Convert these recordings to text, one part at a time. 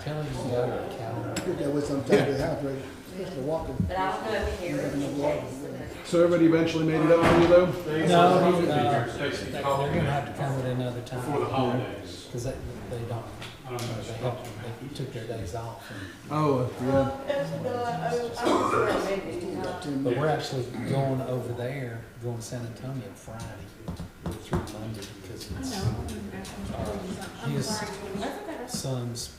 tell him to go to a calendar. Get that way sometime to the house, right? Just to walk. But I don't know if Harry So everybody eventually made it up for you though? No, they're gonna have to come at another time. Before the holidays. Cause they don't, they took their days off. Oh, yeah. But we're actually going over there, going to San Antonio Friday through Monday because it's his son's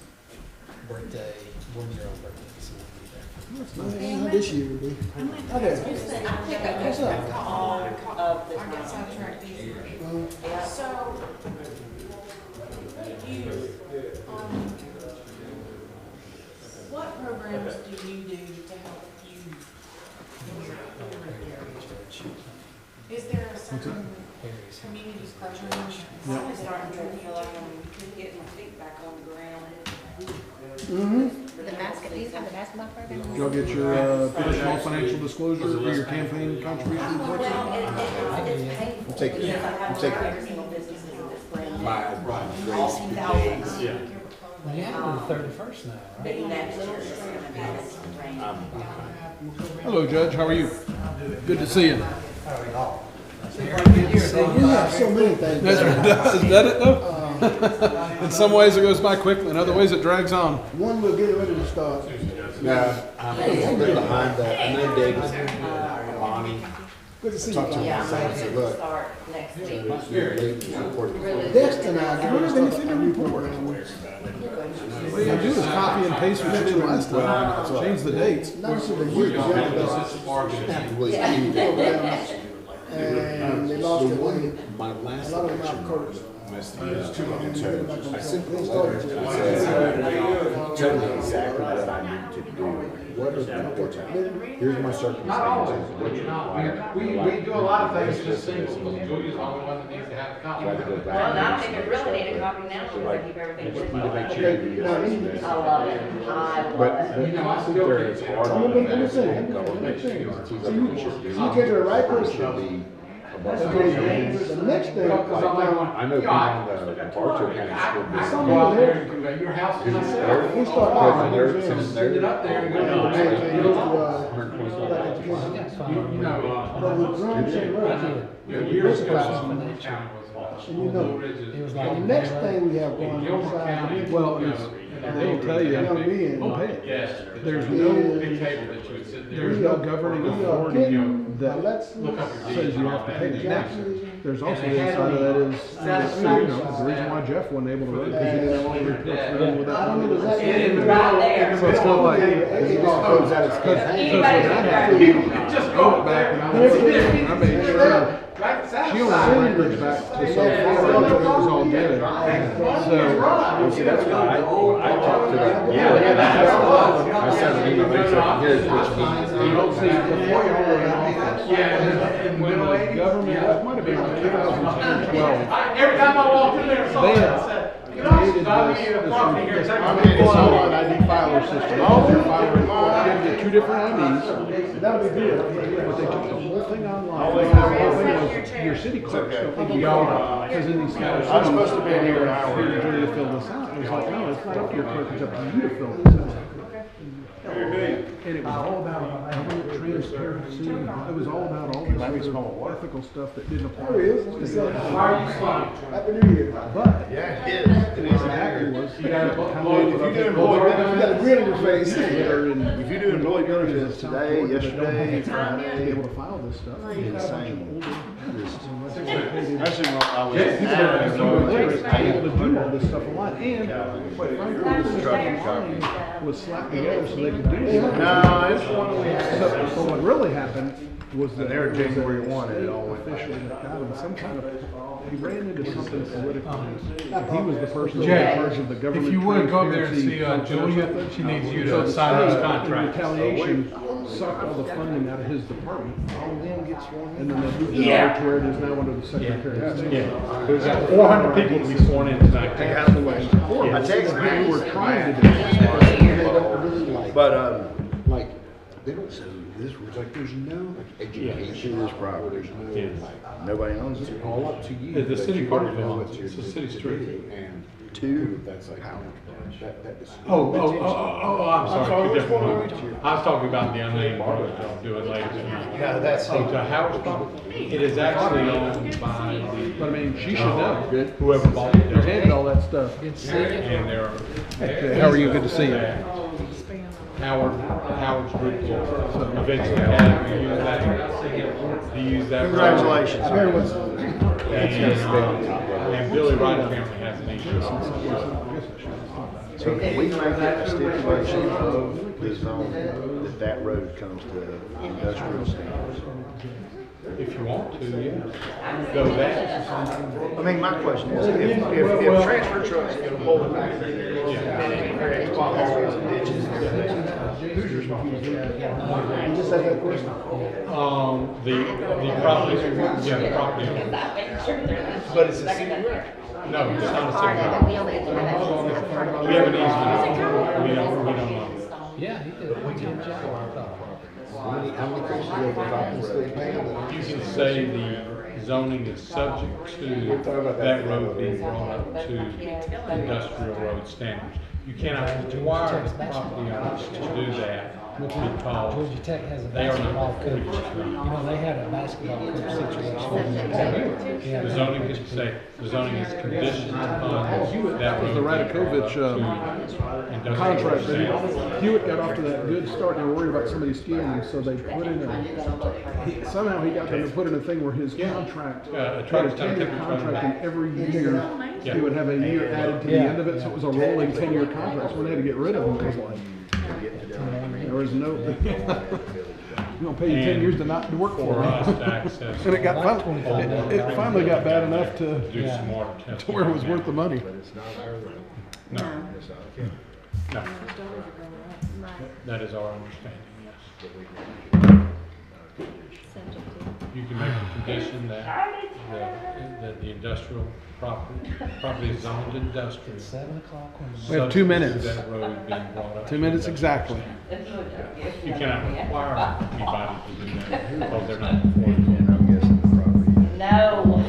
birthday, 1-year-old birthday. So we'll be there. That's nice. How this year would be? How there? What's up? So, what programs do you do to help you? Is there a certain communities program? I'm starting to feel like I'm getting my feet back on the ground. Mm-hmm. The basket, do you have the basketball program? Did y'all get your traditional financial disclosure for your campaign contribution reports? Well, it's painful. We'll take it. Because I have We'll take it. every single business in this brand. My All 2,000. Yeah. Well, you have to do the 31st now, But right? next year it's gonna be this range. Hello, Judge. How are you? Good to see you. You have so many things. Is that it though? In some ways it goes by quickly, in other ways it drags on. One, we're getting ready to start. No, I'm a little bit behind that. I know David, Bonnie, Good to see you. talked to Tom. him Yeah, and I'm said, ready to look, start next week. you're late to report. Dexter and I, we're going to finish the report. What you gotta do is copy and paste what you did last time. Change the dates. Not so the year, Have to really do that. and they lost their way. My A last lot of them election out court. messed me up. I sent They a started letter to- that said, tell me exactly what I need to do. What are the reports? Here's my circumstances. What you require. We do a lot of things just single, because Julia's the only one that needs to have a copy. Got to go back. Well, I don't think I really need a copy now, because I keep everything You with need to make me. sure you do I love it. I love it. But I think there is hard on the government. So you get to the right person. Should be above The next thing, I know people on the Bartow County School Board. Someone there, Your house is not we set. start off, President Erickson is there. Send it up there and go. but with drums and runs, Years ago, and some you know, It was the like. next thing we have going inside, Well, they'll tell you, young men, don't pay it. Yes. There's Big no, table that you would sit there. there's no governing authority that says you have to pay it. Now, there's also the other side of that is, the reason why Jeff wasn't able to run, because he didn't have all the reports done without. I don't know exactly. Right there. So it's kind of like, Close out its because campaign. when that happened, Just I went back and I made sure she only had records back to so far, and it was all good. So, See, that's why I talked to them. I sent an email, they said, here's which means. before you were in office, Yeah, when the government, it might have been like 2010 or 12, every time I walked in there, they had created I need a coffee here. this ID filer system. You had to get 2 different IDs, That'll be good. but they took the whole thing online. The whole thing was, your city clerks don't think you are, because in these smaller cities, I'm supposed to be in here an hour. for Julie to fill this out. It was like, no, it's not up to your clerk, it's up to you to fill this out. And it was all about government transparency, it was all about all this other ethical stuff that didn't apply. There he is. It's like, Happy New Year. But, Yeah, it what happened was, you got If you're doing You got a grin on your face. If you're doing employee benefits today, yesterday, to Friday, be able to file this stuff. insane. That's That's what I was. able to do all this stuff online, and quite frankly, the system online was slapped together so they could do it. No, it's one we had. So what really happened was that They were January 1 and it all went back. officially got him some kind of, he ran into something political. He was the person in Jay, charge of the government. if you would go there and see transparency Julia, function or she needs you something. to So sign the this state, contract. in retaliation, sucked all the funding out of his department. And then they moved it over to where it is now under the Secretary of State. There's 400 people to be sworn in tonight. I texted We were trying to do this. But, like, they don't say this, it's like, there's no like, education of this property, there's no, like, nobody owns it, it's all up to you. The but city you of gotta know Cartersville, what you're it's a to city do. street. And two, that's like how, that is. I'm sorry, two different ones. I was talking about the unnamed road that I'll do it later tonight. No, that's. Oh, to Howard's property? It is actually owned by But I mean, she should know. Good. whoever bought it. You handed all that stuff. Good to see you. And they're. How are you? Good to see you. Howard's group will eventually have to use that. To use that. Congratulations. And Billy Wright apparently has an issue. So can we make it a stipulation of the zone that road comes to industrial standards? If you want to, yeah. Though that, I mean, my question is, if transfer trucks can pull it back, and it creates potholes and ditches and everything, who's responsible for that? You just said that question. the property, yeah, the property owner. But it's a city road. No, it's not a Part single of it, we only do that. We have an easement. We don't know. Yeah, he did a good job, I thought. How many creeks do you have to still paying? You can say the zoning is subject to that road being brought up to industrial road standards. You cannot require the property owners to do that because Georgia Tech has a they are basketball not. coach. You know, they had a basketball coach situation. Yeah. The zoning is say, the zoning is conditioned upon that road. The being brought up Radakovich, to industrial contract, standards. Hewitt got off to that good start, and they were worried about somebody skiing, so they put in somehow he got them to put in a thing where his contract, A had truck's a done 10-year 10 contract, and every year, Yeah. he would have a year added to the end of it, so it was a rolling 10-year contract, so when they had to get rid of him, it was like, there was no, we're gonna pay you 10 years to not to work for For us us. to access. And it finally got bad enough to Do some water testing. where it was worth the money. No, no, that is our understanding, yes. You can make a condition that the industrial property is zoned industrial. 7 o'clock when. We have 2 minutes. Subject to that road being brought up. 2 minutes exactly. You cannot require anybody to do that because they're not performing. And I'm guessing the property. No.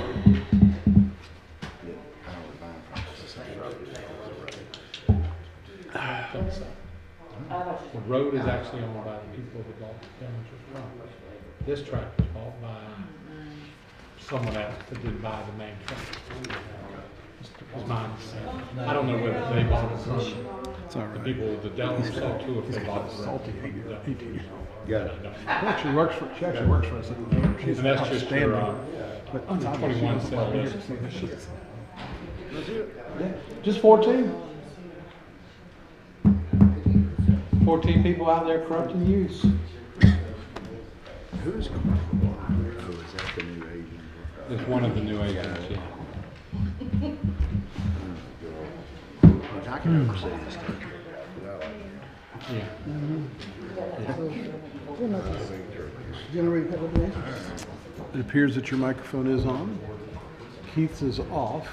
I think so. The road is actually owned by the people who bought the damages property. This tract was bought by someone else that didn't buy the main tract. Is my understanding. I don't know whether they bought it from It's all the right. people, the Delaware saw too, if they bought it Salty directly from the 18. Got it. She actually works for us at the moment. She's And that's just your, But 21 cell list. Just 14. 14 people out there corrupting youths. Who's going for water? Oh, is that the new agent? It's one of the new agents, yeah. Which I can never say this stuff. Yeah. it appears that your microphone is on. Keith's is off.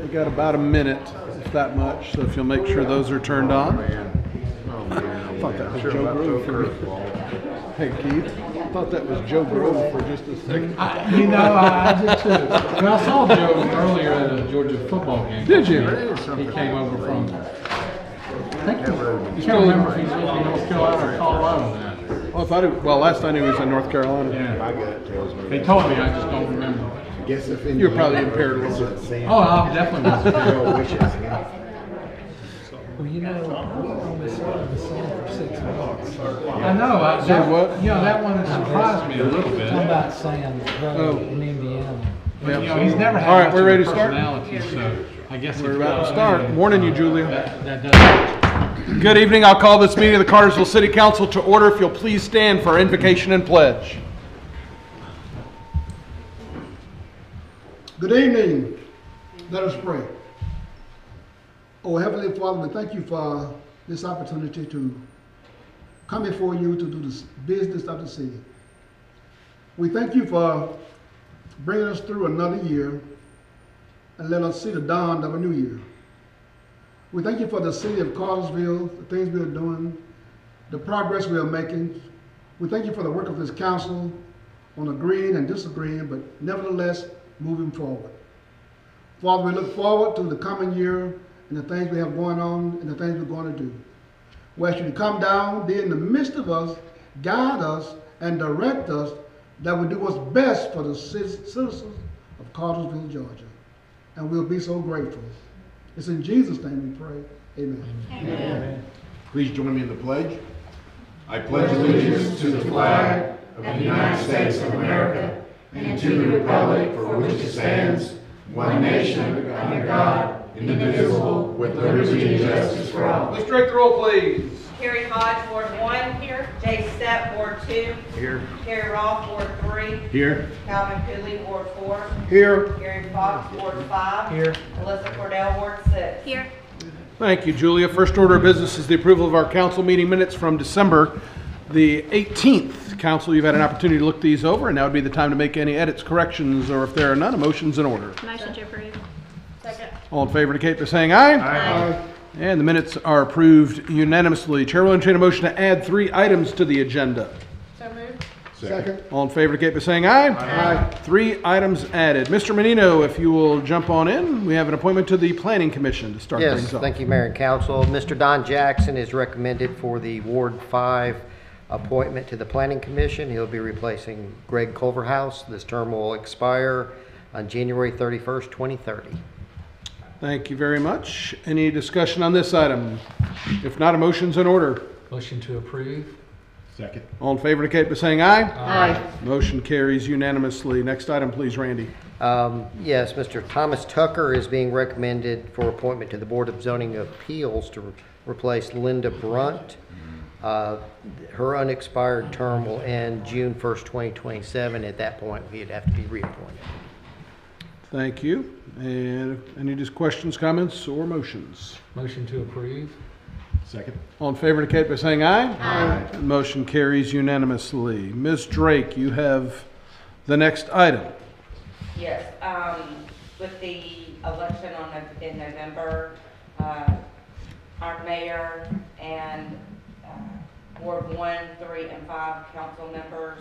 We got about a minute, if that much, so if you'll make sure those are turned on. I thought that was Joe Grove for. Hey Keith, I thought that was Joe Grove for just a second. I did too. And I saw Joe earlier at a Georgia football game. Did you? He came over from, I can't remember if he's from North Carolina or Colorado now. Oh, I thought it, well, last I knew he was in North Carolina. My Yeah. gut tells me. They told me, I just don't remember. Guess if You were probably impaired a little bit. Oh, I definitely was. Girl wishes. Well, you know, we only started the song for 6 months. I know. Say what? You know, that one surprised me a little bit. Talking about Sam Road in Indiana. You know, he's never had All right, much we're of ready a to start? personality, so I guess We're it's about to got start. me. Morning, you, Julia. That doesn't. Good evening. I'll call this meeting of the Cartersville City Council to order. If you'll please stand for our invocation and pledge. Good evening. Let us pray. Oh, Heavenly Father, we thank you for this opportunity to come before you to do the business of the city. We thank you for bringing us through another year and let us see the dawn of a new year. We thank you for the city of Cartersville, the things we are doing, the progress we are making. We thank you for the work of this council on agreeing and disagreeing, but nevertheless moving forward. Father, we look forward to the coming year and the things we have going on and the things we're going to do. We ask you to come down, be in the midst of us, guide us, and direct us, that we do what's best for the citizens of Cartersville, Georgia. And we'll be so grateful. It's in Jesus' name we pray. Amen. Amen. Please join me in the pledge. I pledge allegiance to the flag of the United States of America and to the republic for which it stands, one nation, under God, indivisible, with liberty and justice for all. Let's strike the roll, please. Carrie Hodge, Ward 1. Here. Jay Stepp, Ward 2. Here. Carrie Roth, Ward 3. Here. Calvin Cooley, Ward 4. Here. Gary Fox, Ward 5. Here. Melissa Cordell, Ward 6. Here. Thank you, Julia. First order of business is the approval of our council meeting minutes from December the 18th. Council, you've had an opportunity to look these over, and now would be the time to make any edits, corrections, or if there are none, a motion's in order. Motion to approve. Second. All in favor indicate by saying aye. Aye. And the minutes are approved unanimously. Chair will entertain a motion to add 3 items to the agenda. So moved. Second. All in favor indicate by saying aye. Aye. 3 items added. Mr. Menino, if you will jump on in. We have an appointment to the Planning Commission to start Yes, things off. thank you, Mayor and Council. Mr. Don Jackson is recommended for the Ward 5 appointment to the Planning Commission. He'll be replacing Greg Culverhouse. This term will expire on January 31st, 2030. Thank you very much. Any discussion on this item? If not, a motion's in order. Motion to approve. Second. All in favor indicate by saying aye. Aye. Motion carries unanimously. Next item, please, Randy. Yes, Mr. Thomas Tucker is being recommended for appointment to the Board of Zoning Appeals to replace Linda Brunt. Her unexpired term will end June 1st, 2027. At that point, he'd have to be reappointed. Thank you. And any just questions, comments, or motions? Motion to approve. Second. All in favor indicate by saying aye. Aye. Motion carries unanimously. Ms. Drake, you have the next item. Yes, with the election in November, our mayor and Ward 1, 3, and 5 council members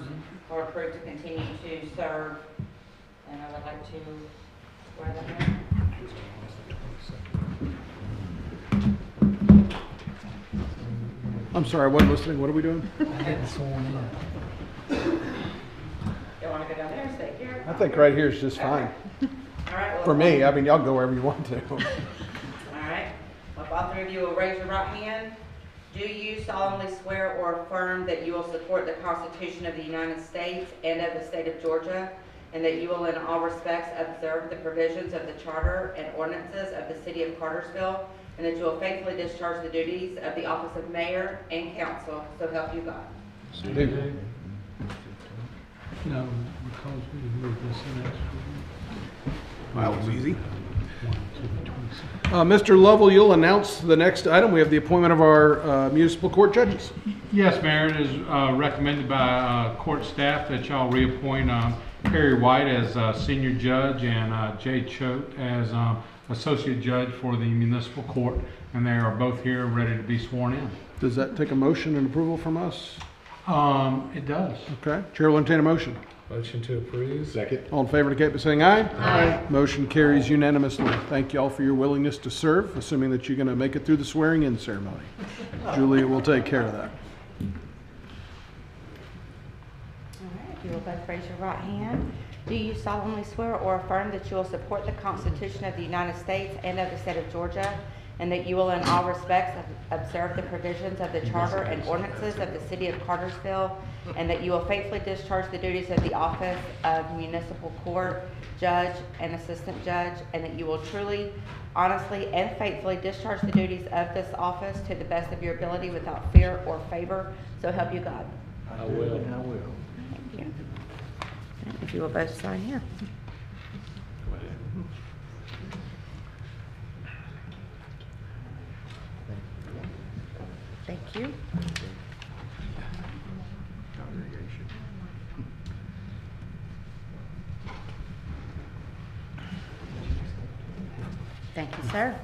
are approved to continue to serve, and I would like to swear them in. I'm sorry, I wasn't listening. What are we doing? I hadn't sworn in. You want to go down there and stay here? I think right here is just fine. All right. Well, For me, I mean, y'all go wherever you want to. All right. Well, if all 3 of you will raise your right hand. Do you solemnly swear or affirm that you will support the Constitution of the United States and of the state of Georgia, and that you will in all respects observe the provisions of the charter and ordinances of the city of Cartersville, and that you will faithfully discharge the duties of the office of mayor and council, so help you God? No, because we moved this in next That was easy. Mr. Lovell, you'll announce the next item. We have the appointment of our municipal court judges. Yes, Mayor, it is recommended by court staff that y'all reappoint Perry White as senior judge and Jay Choate as associate judge for the municipal court, and they are both here ready to be sworn in. Does that take a motion and approval from us? It does. Okay. Chair will entertain a motion. Motion to approve. Second. All in favor indicate by saying aye. Aye. Motion carries unanimously. Thank you all for your willingness to serve, assuming that you're going to make it through the swearing-in ceremony. Julia will take care of that. All right, if you will both raise your right hand. Do you solemnly swear or affirm that you will support the Constitution of the United States and of the state of Georgia, and that you will in all respects observe the provisions of the charter and ordinances of the city of Cartersville, and that you will faithfully discharge the duties of the office of municipal court judge and assistant judge, and that you will truly, honestly, and faithfully discharge the duties of this office to the best of your ability without fear or favor, so help you God? I will. Thank you. And if you will both sign here. Thank you. Thank you, sir.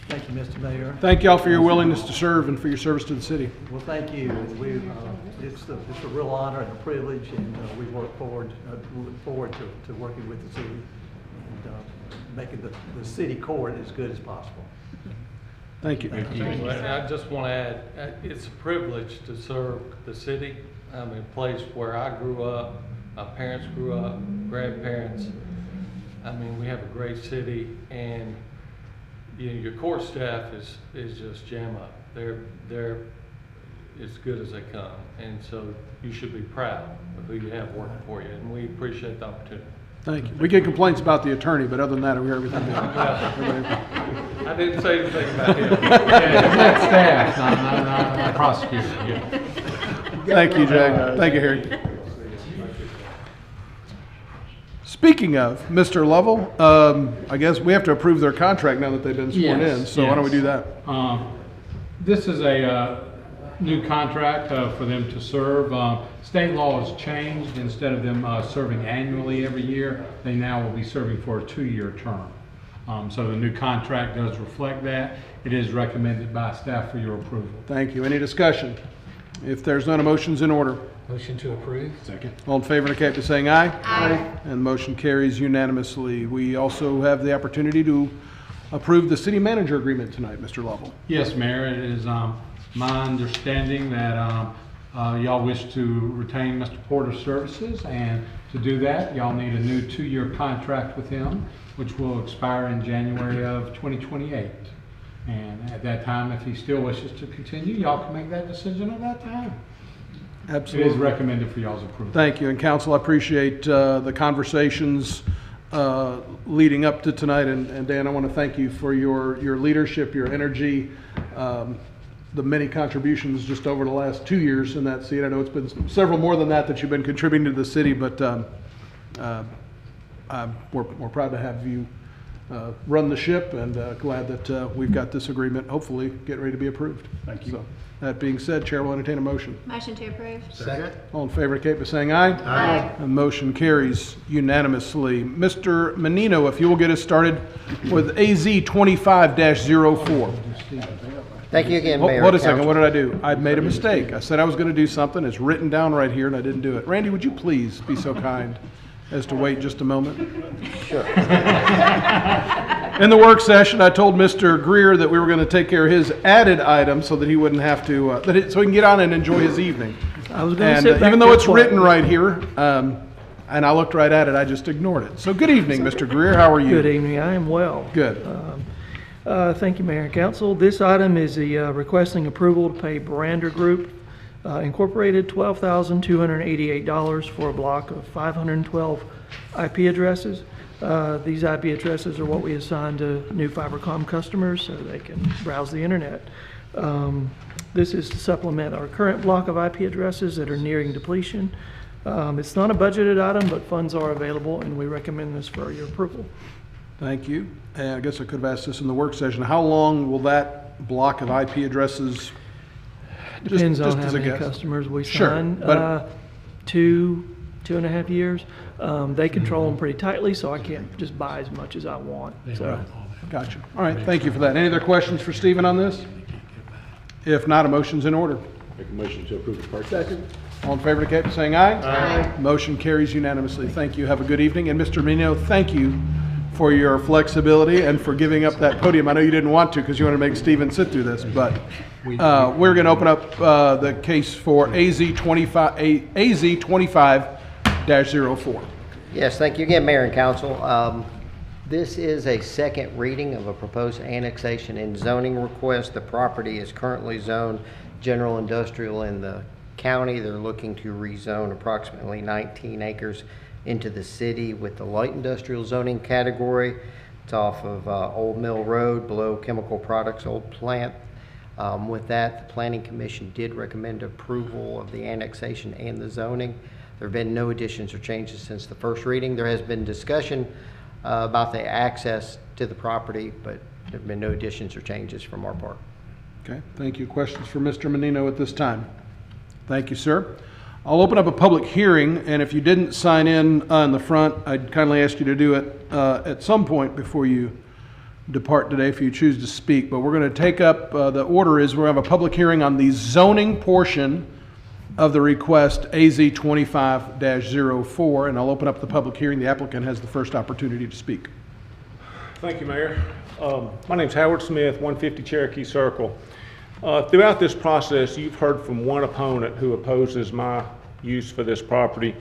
Thank you, Mr. Mayor. Thank you all for your willingness to serve and for your service to the city. Well, thank you. It's a real honor and a privilege, and we look forward to working with the city. And making the city court as good as possible. Thank you. And I just want to add, it's a privilege to serve the city. I mean, a place where I grew up, my parents grew up, grandparents. I mean, we have a great city, and your court staff is just jam up. They're as good as they come, and so you should be proud of who you have working for you, and we appreciate the opportunity. Thank you. We get complaints about the attorney, but other than that, we hear everything good. I didn't say anything about him. Yeah, that's staff, not prosecutor, yeah. Thank you, Jay. Thank you, Harry. Speaking of Mr. Lovell, I guess we have to approve their contract now that they've been sworn Yes, in, so why don't we do that? This is a new contract for them to serve. State law has changed. Instead of them serving annually every year, they now will be serving for a 2-year term. So the new contract does reflect that. It is recommended by staff for your approval. Thank you. Any discussion? If there's none, a motion's in order. Motion to approve. Second. All in favor indicate by saying aye. Aye. And the motion carries unanimously. We also have the opportunity to approve the city manager agreement tonight, Mr. Lovell. Yes, Mayor, it is my understanding that y'all wish to retain Mr. Porter's services, and to do that, y'all need a new 2-year contract with him, which will expire in January of 2028. And at that time, if he still wishes to continue, y'all can make that decision at that time. Absolutely. It is recommended for y'all's approval. Thank you. And council, I appreciate the conversations leading up to tonight. And Dan, I want to thank you for your leadership, your energy, the many contributions just over the last 2 years in that seat. I know it's been several more than that you've been contributing to the city, but we're proud to have you run the ship, and glad that we've got this agreement, hopefully, getting ready to be approved. Thank you. So, that being said, Chair will entertain a motion. Motion to approve. Second. All in favor indicate by saying aye. Aye. And motion carries unanimously. Mr. Menino, if you will get us started with AZ 25-04. Thank you again, Mayor. Hold a and second, Council. what did I do? I made a mistake. I said I was going to do something. It's written down right here, and I didn't do it. Randy, would you please be so kind as to wait just a moment? Sure. In the work session, I told Mr. Greer that we were going to take care of his added item so that he wouldn't have to, so he can get on and enjoy his evening. I was going to And sit back even though there it's written quietly. right here, and I looked right at it, I just ignored it. So good evening, Mr. Greer. How are you? Good evening. I am well. Good. Thank you, Mayor and Council. This item is the requesting approval to pay Brander Group Incorporated $12,288 for a block of 512 IP addresses. These IP addresses are what we assign to new Fibercom customers so they can browse the internet. This is to supplement our current block of IP addresses that are nearing depletion. It's not a budgeted item, but funds are available, and we recommend this for your approval. Thank you. And I guess I could have asked this in the work session. How long will that block of IP addresses? Depends on just how as a many guess. customers we Sure, sign. but- 2.5 years. They control them pretty tightly, so I can't just buy as much as I want. So, Gotcha. All right, thank you for that. Any other questions for Stephen on this? If not, a motion's in order. Make a motion to approve the purchase. Second. All in favor indicate by saying aye. Aye. Motion carries unanimously. Thank you. Have a good evening. And Mr. Menino, thank you for your flexibility and for giving up that podium. I know you didn't want to because you want to make Stephen sit through this, but we're going to open up the case for AZ 25-04. Yes, thank you again, Mayor and Council. This is a second reading of a proposed annexation and zoning request. The property is currently zoned general industrial in the county. They're looking to rezone approximately 19 acres into the city with the light industrial zoning category. It's off of Old Mill Road below Chemical Products Old Plant. With that, the Planning Commission did recommend approval of the annexation and the zoning. There have been no additions or changes since the first reading. There has been discussion about the access to the property, but there have been no additions or changes from our part. Okay, thank you. Questions for Mr. Menino at this time? Thank you, sir. I'll open up a public hearing, and if you didn't sign in the front, I'd kindly ask you to do it at some point before you depart today if you choose to speak. But we're going to take up, the order is we're going to have a public hearing on the zoning portion of the request AZ 25-04, and I'll open up the public hearing. The applicant has the first opportunity to speak. Thank you, Mayor. My name's Howard Smith, 150 Cherokee Circle. Throughout this process, you've heard from one opponent who opposes my use for this property.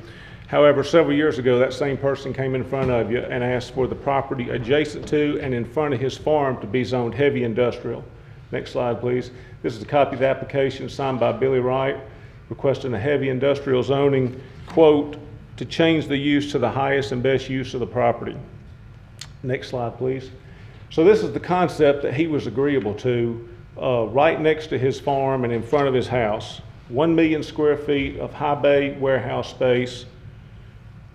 However, several years ago, that same person came in front of you and asked for the property adjacent to and in front of his farm to be zoned heavy industrial. Next slide, please. This is a copy of the application signed by Billy Wright, requesting a heavy industrial zoning, quote, to change the use to the highest and best use of the property. Next slide, please. So this is the concept that he was agreeable to, right next to his farm and in front of his house. 1 million square feet of high bay warehouse space,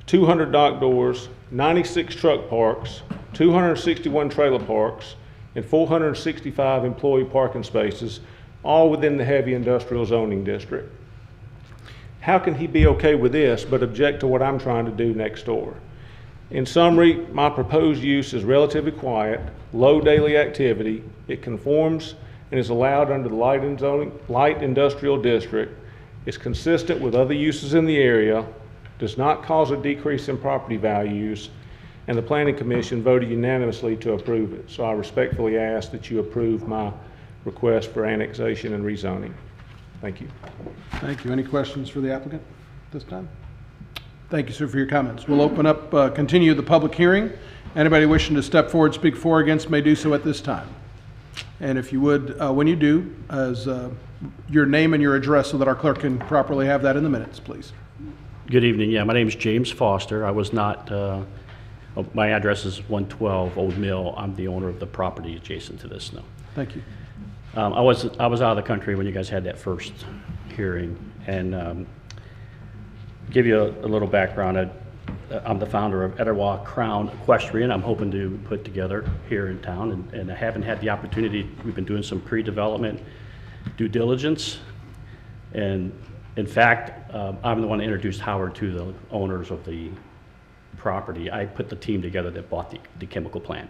200 dock doors, 96 truck parks, 261 trailer parks, and 465 employee parking spaces, all within the heavy industrial zoning district. How can he be okay with this but object to what I'm trying to do next door? In summary, my proposed use is relatively quiet, low daily activity. It conforms and is allowed under the light industrial district. It's consistent with other uses in the area, does not cause a decrease in property values, and the Planning Commission voted unanimously to approve it. So I respectfully ask that you approve my request for annexation and rezoning. Thank you. Thank you. Any questions for the applicant this time? Thank you, sir, for your comments. We'll open up, continue the public hearing. Anybody wishing to step forward, speak for or against may do so at this time. And if you would, when you do, as your name and your address so that our clerk can properly have that in the minutes, please. Good evening. Yeah, my name is James Foster. I was not, my address is 112 Old Mill. I'm the owner of the property adjacent to this now. Thank you. I was out of the country when you guys had that first hearing, and give you a little background. I'm the founder of Etowah Crown Equestrian. I'm hoping to put together here in town, and I haven't had the opportunity. We've been doing some pre-development due diligence, and in fact, I'm the one that introduced Howard to the owners of the property. I put the team together that bought the chemical plant.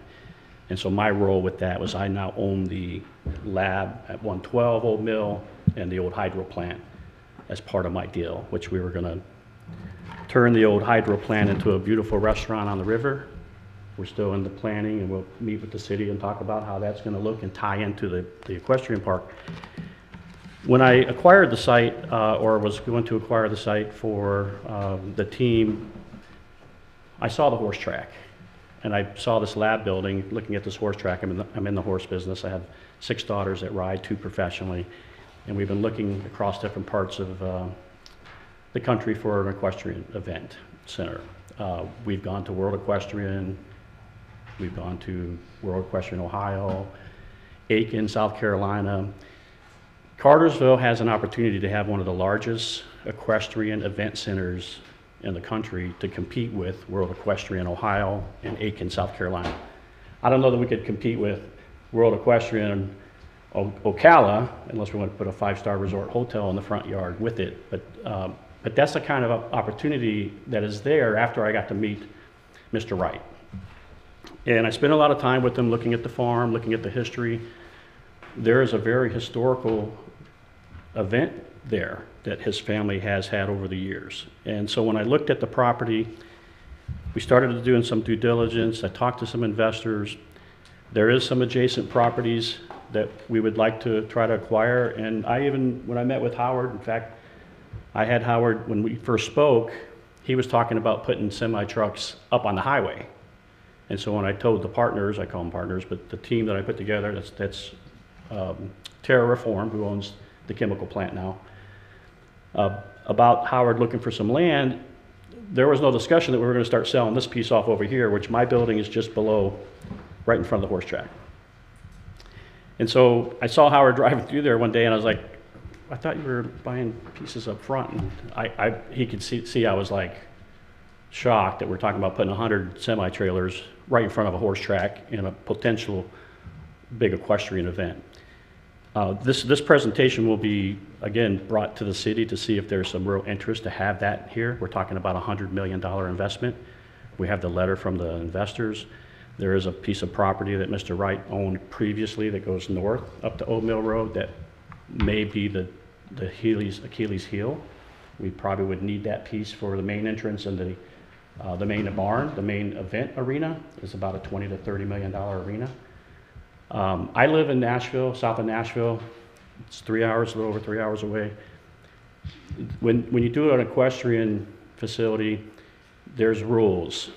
And so my role with that was I now own the lab at 112 Old Mill and the old hydro plant as part of my deal, which we were gonna turn the old hydro plant into a beautiful restaurant on the river. We're still in the planning, and we'll meet with the city and talk about how that's gonna look and tie into the equestrian park. When I acquired the site, or was going to acquire the site for the team, I saw the horse track. And I saw this lab building, looking at this horse track. I'm in the horse business. I have 6 daughters that ride, 2 professionally. And we've been looking across different parts of the country for an equestrian event center. We've gone to World Equestrian. We've gone to World Equestrian Ohio, Aiken, South Carolina. Cartersville has an opportunity to have one of the largest equestrian event centers in the country to compete with World Equestrian Ohio and Aiken, South Carolina. I don't know that we could compete with World Equestrian Ocala unless we want to put a 5-star resort hotel in the front yard with it. But that's the kind of opportunity that is there after I got to meet Mr. Wright. And I spent a lot of time with him looking at the farm, looking at the history. There is a very historical event there that his family has had over the years. And so when I looked at the property, we started doing some due diligence. I talked to some investors. There is some adjacent properties that we would like to try to acquire. And when I met with Howard, in fact, I had Howard, when we first spoke, he was talking about putting semi-trucks up on the highway. And so when I told the partners, I call them partners, but the team that I put together, that's Terra Reform, who owns the chemical plant now, about Howard looking for some land, there was no discussion that we were going to start selling this piece off over here, which my building is just below, right in front of the horse track. And so I saw Howard driving through there one day, and I was like, I thought you were buying pieces up front. And he could see I was like shocked that we're talking about putting 100 semi-trailers right in front of a horse track in a potential big equestrian event. This presentation will be, again, brought to the city to see if there's some real interest to have that here. We're talking about a $100 million investment. We have the letter from the investors. There is a piece of property that Mr. Wright owned previously that goes north up to Old Mill Road that may be the Achilles heel. We probably would need that piece for the main entrance and The main barn, the main event arena, is about a $20 to $30 million arena. I live in Nashville, south of Nashville. It's 3 hours, a little over 3 hours away. When you do an equestrian facility, there's rules.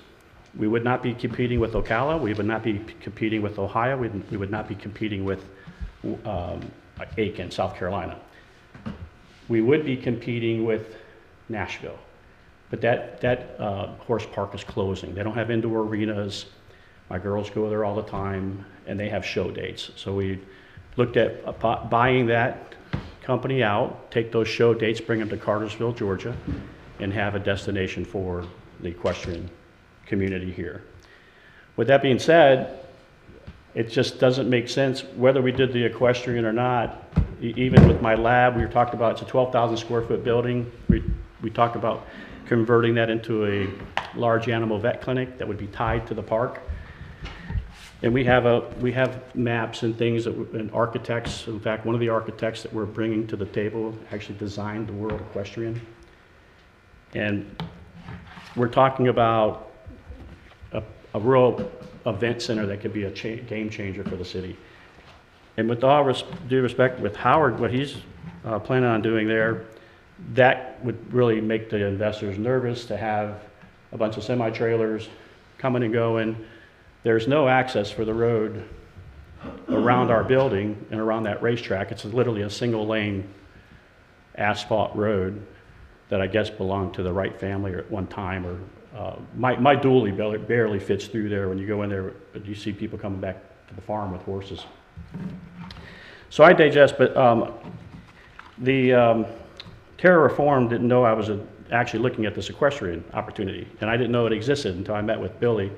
We would not be competing with Ocala. We would not be competing with Ohio. We would not be competing with Aiken, South Carolina. We would be competing with Nashville. But that horse park is closing. They don't have indoor arenas. My girls go there all the time, and they have show dates. So we looked at buying that company out, take those show dates, bring them to Cartersville, Georgia, and have a destination for the equestrian community here. With that being said, it just doesn't make sense whether we did the equestrian or not. Even with my lab, we were talking about, it's a 12,000 square foot building. We talked about converting that into a large animal vet clinic that would be tied to the park. And we have maps and things and architects. In fact, one of the architects that we're bringing to the table actually designed the World Equestrian. And we're talking about a real event center that could be a game changer for the city. And with all due respect, with Howard, what he's planning on doing there, that would really make the investors nervous to have a bunch of semi-trailers coming and going. There's no access for the road around our building and around that racetrack. It's literally a single lane asphalt road that I guess belonged to the Wright family at one time, or my dually barely fits through there. When you go in there, you see people coming back to the farm with horses. So I digest, but the Terra Reform didn't know I was actually looking at this equestrian opportunity, and I didn't know it existed until I met with Billy.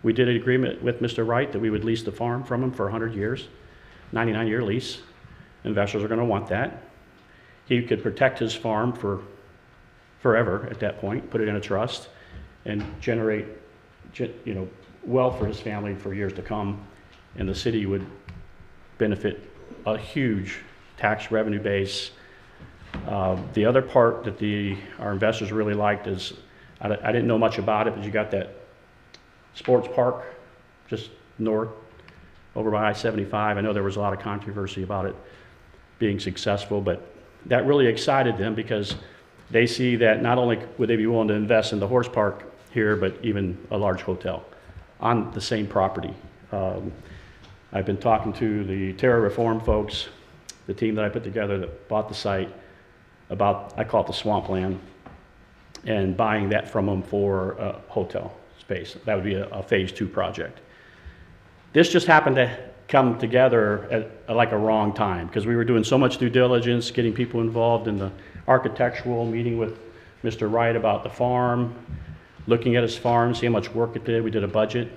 We did an agreement with Mr. Wright that we would lease the farm from him for 100 years, 99-year lease. Investors are going to want that. He could protect his farm for forever at that point, put it in a trust, and generate, wealth for his family for years to come. And the city would benefit a huge tax revenue base. The other part that our investors really liked is, I didn't know much about it, but you got that sports park just north over by I-75. I know there was a lot of controversy about it being successful, but that really excited them because they see that not only would they be willing to invest in the horse park here, but even a large hotel on the same property. I've been talking to the Terra Reform folks, the team that I put together that bought the site, about, I call it the swampland, and buying that from them for a hotel space. That would be a phase 2 project. This just happened to come together at like a wrong time, because we were doing so much due diligence, getting people involved in the architectural, meeting with Mr. Wright about the farm, looking at his farm, see how much work it did. We did a budget.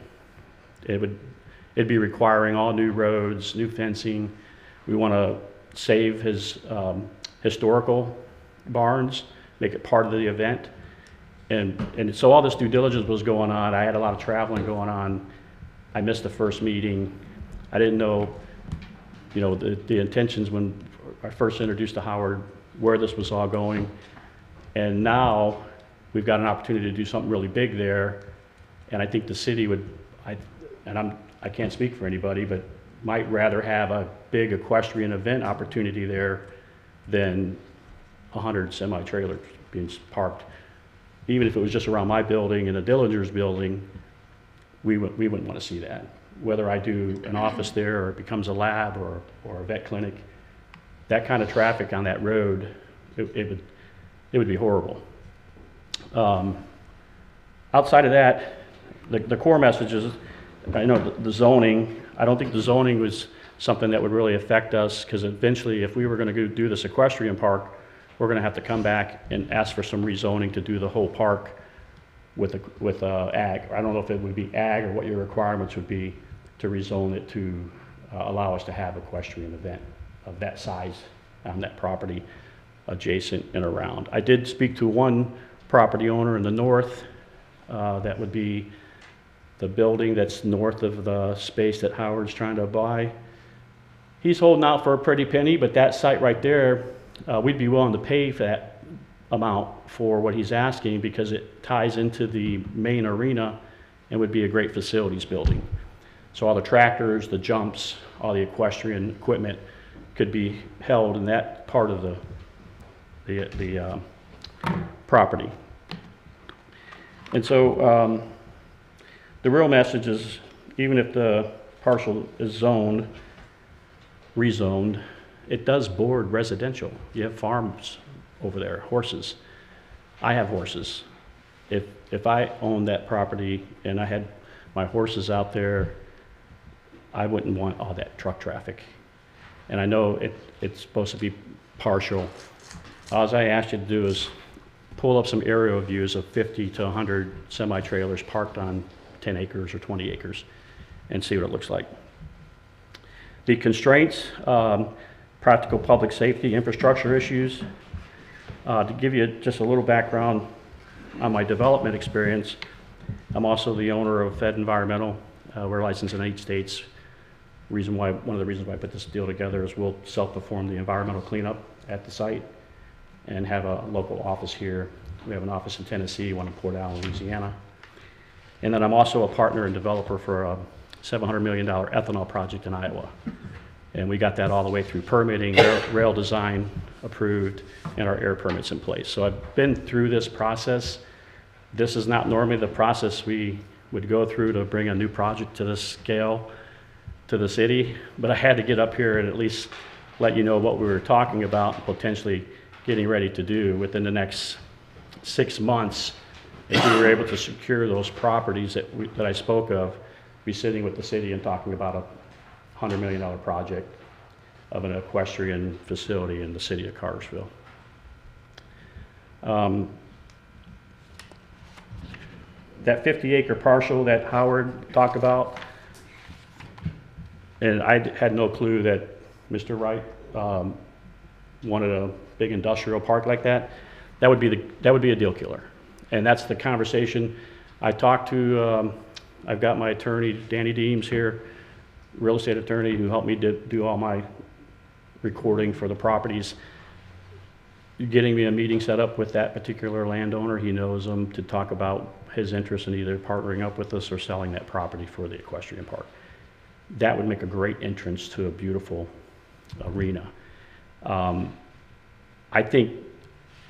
It'd be requiring all new roads, new fencing. We want to save his historical barns, make it part of the event. And so all this due diligence was going on. I had a lot of traveling going on. I missed the first meeting. I didn't know, the intentions when I first introduced to Howard, where this was all going. And now we've got an opportunity to do something really big there. And I think the city would, I can't speak for anybody, but might rather have a big equestrian event opportunity there than 100 semi-trailers being parked. Even if it was just around my building and the Dillinger's building, we wouldn't want to see that. Whether I do an office there or it becomes a lab or a vet clinic, that kind of traffic on that road, it would be horrible. Outside of that, the core message is, I know the zoning, I don't think the zoning was something that would really affect us, because eventually if we were going to go do this equestrian park, we're going to have to come back and ask for some rezoning to do the whole park with ag. I don't know if it would be ag or what your requirements would be to rezone it to allow us to have equestrian event of that size on that property adjacent and around. I did speak to one property owner in the north. That would be the building that's north of the space that Howard's trying to buy. He's holding out for a pretty penny, but that site right there, we'd be willing to pay for amount for what he's asking because it ties into the main arena and would be a great facilities building. So all the tractors, the jumps, all the equestrian equipment could be held in that part of the property. And so the real message is, even if the parcel is zoned, rezoned, it does board residential. You have farms over there, horses. I have horses. If I owned that property and I had my horses out there, I wouldn't want all that truck traffic. And I know it's supposed to be partial. All I ask you to do is pull up some aerial views of 50 to 100 semi-trailers parked on 10 acres or 20 acres and see what it looks like. The constraints, practical public safety, infrastructure issues. To give you just a little background on my development experience, I'm also the owner of Fed Environmental. We're licensed in 8 states. One of the reasons why I put this deal together is we'll self-perform the environmental cleanup at the site and have a local office here. We have an office in Tennessee, one in Port Allen, Louisiana. And then I'm also a partner and developer for a $700 million ethanol project in Iowa. And we got that all the way through permitting, rail design approved, and our air permits in place. So I've been through this process. This is not normally the process we would go through to bring a new project to this scale to the city, but I had to get up here and at least let you know what we were talking about, potentially getting ready to do within the next 6 months. If we were able to secure those properties that I spoke of, be sitting with the city and talking about a $100 million project of an equestrian facility in the city of Cartersville. That 50-acre parcel that Howard talked about, and I had no clue that Mr. Wright wanted a big industrial park like that. That would be a deal killer, and that's the conversation I talked to. I've got my attorney, Danny Deems here, real estate attorney, who helped me do all my recording for the properties. Getting me a meeting set up with that particular landowner, he knows him, to talk about his interest in either partnering up with us or selling that property for the equestrian park. That would make a great entrance to a beautiful arena. I think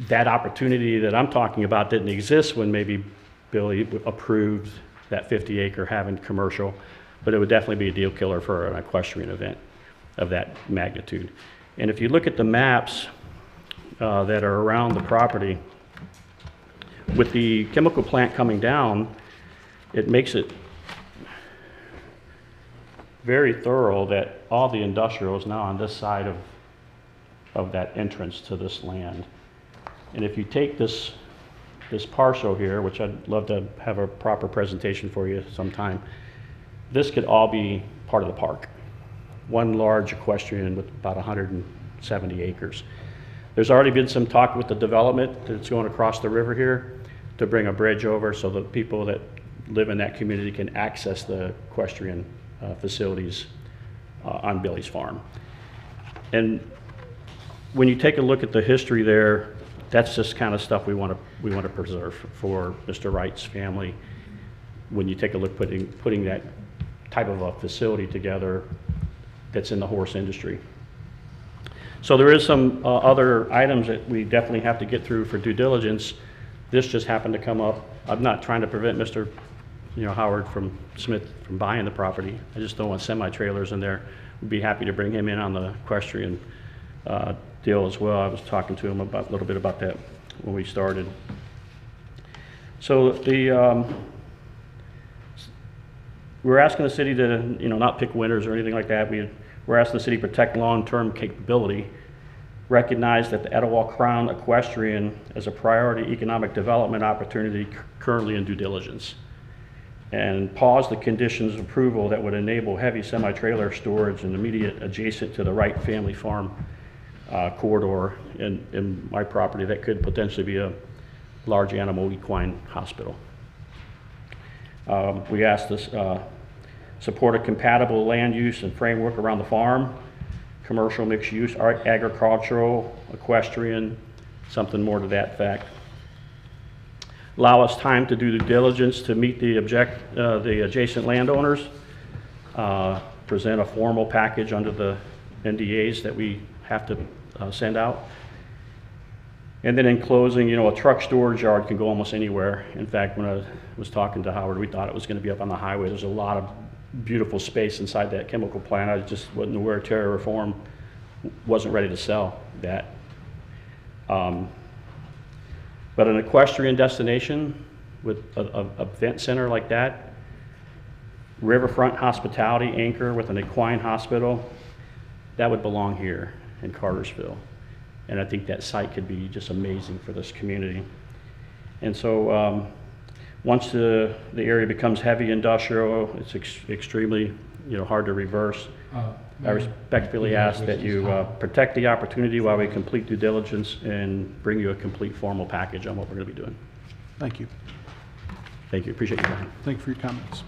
that opportunity that I'm talking about didn't exist when maybe Billy approved that 50-acre having commercial, but it would definitely be a deal killer for an equestrian event of that magnitude. And if you look at the maps that are around the property, with the chemical plant coming down, it makes it very thorough that all the industrial is now on this side of that entrance to this land. And if you take this parcel here, which I'd love to have a proper presentation for you sometime, this could all be part of the park. One large equestrian with about 170 acres. There's already been some talk with the development that's going across the river here to bring a bridge over so that people that live in that community can access the equestrian facilities on Billy's farm. And when you take a look at the history there, that's just kind of stuff we want to preserve for Mr. Wright's family. When you take a look putting that type of a facility together that's in the horse industry. So there is some other items that we definitely have to get through for due diligence. This just happened to come up. I'm not trying to prevent Mr. Howard Smith from buying the property. I just don't want semi-trailers in there. We'd be happy to bring him in on the equestrian deal as well. I was talking to him a little bit about that when we started. So we're asking the city to not pick winners or anything like that. We're asking the city to protect long-term capability, recognize that the Etowah Crown Equestrian is a priority economic development opportunity currently in due diligence, and pause the conditions of approval that would enable heavy semi-trailer storage and immediate adjacent to the Wright family farm corridor in my property that could potentially be a large animal equine hospital. We asked this support a compatible land use and framework around the farm, commercial mixed use, agricultural, equestrian, something more to that fact. Allow us time to do due diligence to meet the adjacent landowners, present a formal package under the NDAs that we have to send out. And then in closing, you know, a truck storage yard can go almost anywhere. In fact, when I was talking to Howard, we thought it was going to be up on the highway. There's a lot of beautiful space inside that chemical plant. I just wasn't aware Terra Reform wasn't ready to sell that. But an equestrian destination with a event center like that, riverfront hospitality anchor with an equine hospital, that would belong here in Cartersville. And I think that site could be just amazing for this community. And so once the area becomes heavy industrial, it's extremely, you know, hard to reverse. I respectfully ask that you protect the opportunity while we complete due diligence and bring you a complete formal package on what we're going to be doing. Thank you. Thank you. Appreciate your time. Thank you for your comments.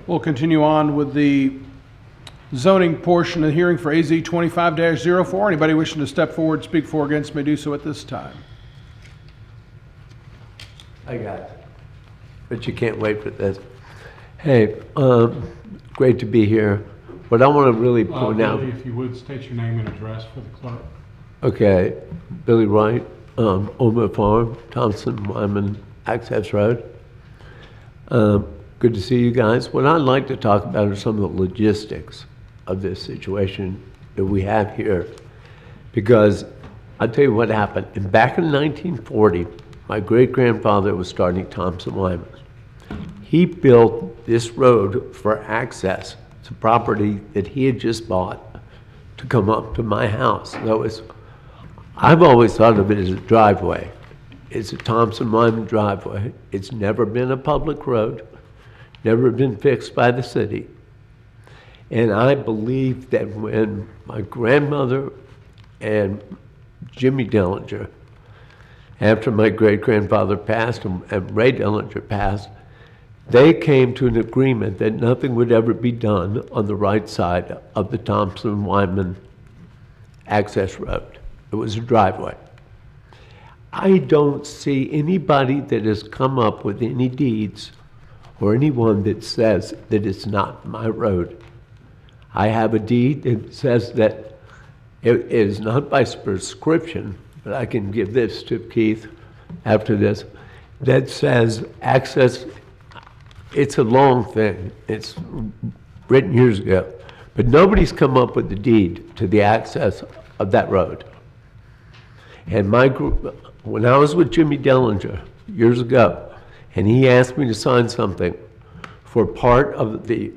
We'll continue on with the zoning portion of the hearing for AZ 25-04. Anybody wishing to step forward, speak for or against, may do so at this time. I got it. But you can't wait for this. Hey, great to be here. What I want to really point out. Billy, if you would state your name and address for the clerk. Okay, Billy Wright, Oma Farm, Thompson, Wyman, Access Road. Good to see you guys. What I'd like to talk about are some of the logistics of this situation that we have here. Because I'll tell you what happened. And back in 1940, my great-grandfather was starting Thompson Wyman. He built this road for access to property that he had just bought to come up to my house. So I've always thought of it as a driveway. It's a Thompson Wyman driveway. It's never been a public road, never been fixed by the city. And I believe that when my grandmother and Jimmy Dellinger, after my great-grandfather passed and Ray Dellinger passed, they came to an agreement that nothing would ever be done on the right side of the Thompson Wyman access road. It was a driveway. I don't see anybody that has come up with any deeds or anyone that says that it's not my road. I have a deed that says that it is not by prescription, but I can give this to Keith after this, that says access. It's a long thing. It's written years ago. But nobody's come up with the deed to the access of that road. And my group, when I was with Jimmy Dellinger years ago, and he asked me to sign something for part of the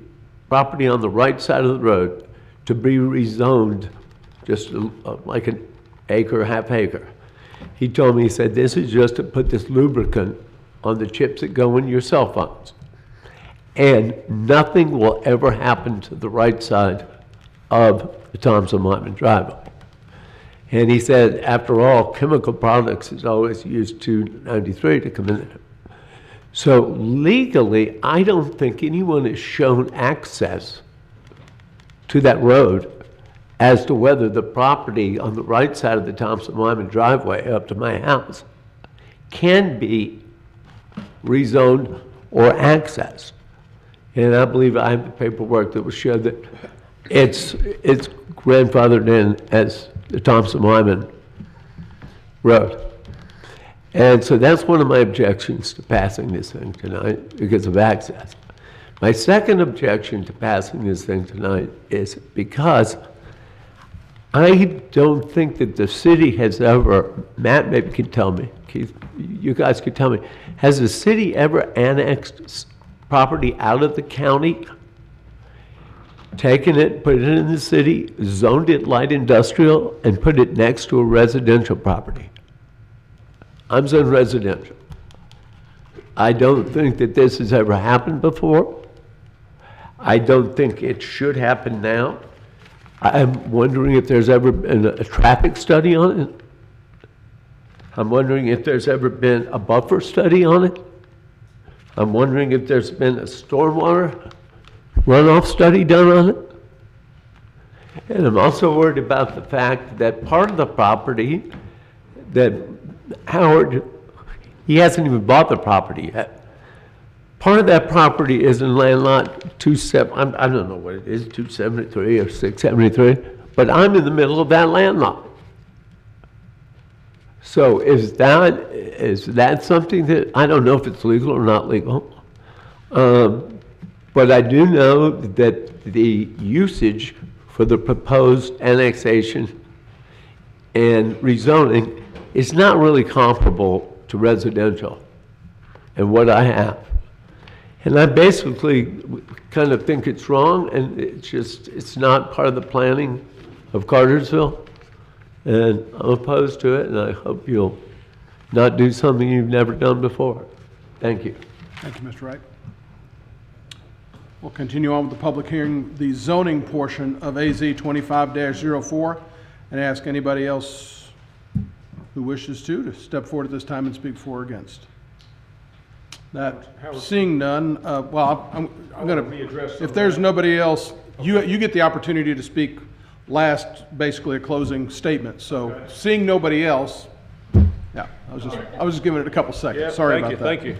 property on the right side of the road to be rezoned just like an acre, half acre. He told me, he said, this is just to put this lubricant on the chips that go in your cell phones. And nothing will ever happen to the right side of the Thompson Wyman driveway. And he said, after all, chemical products is always used 293 to come in there. So legally, I don't think anyone has shown access to that road as to whether the property on the right side of the Thompson Wyman driveway up to my house can be rezoned or accessed. And I believe I have the paperwork that will show that it's grandfathered in as the Thompson Wyman Road. And so that's one of my objections to passing this thing tonight because of access. My second objection to passing this thing tonight is because I don't think that the city has ever, Matt maybe can tell me, Keith, you guys can tell me, has the city ever annexed property out of the county, taken it, put it in the city, zoned it light industrial, and put it next to a residential property? I'm zoned residential. I don't think that this has ever happened before. I don't think it should happen now. I'm wondering if there's ever been a traffic study on it. I'm wondering if there's ever been a buffer study on it. I'm wondering if there's been a stormwater runoff study done on it. And I'm also worried about the fact that part of the property that Howard, he hasn't even bought the property yet. Part of that property is in land lot I don't know what it is, 273 or 673, but I'm in the middle of that land lot. So is that something that, I don't know if it's legal or not legal, but I do know that the usage for the proposed annexation and rezoning is not really comparable to residential and what I have. And I basically kind of think it's wrong, and it's not part of the planning of Cartersville. And I'm opposed to it, and I hope you'll not do something you've never done before. Thank you. Thank you, Mr. Wright. We'll continue on with the public hearing, the zoning portion of AZ 25-04, and ask anybody else who wishes to step forward at this time and speak for or against. That, seeing none, well, I'm going to, if there's nobody else, you get the opportunity to speak last, basically a closing statement. So, okay. Seeing nobody else, yeah, I was just giving it a couple seconds. Yeah, Sorry about that. Thank you.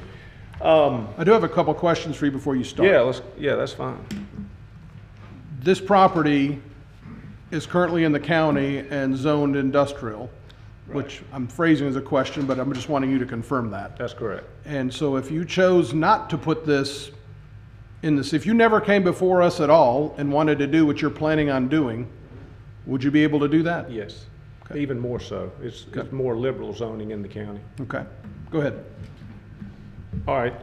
I do have a couple questions for you before you start. Yeah, that's fine. This property is currently in the county and zoned industrial, right, which I'm phrasing as a question, but I'm just wanting you to confirm that. That's correct. And so if you chose not to put this in this, if you never came before us at all and wanted to do what you're planning on doing, would you be able to do that? Yes, okay. Even more so. It's more liberal zoning in the county. Okay, go ahead. All right,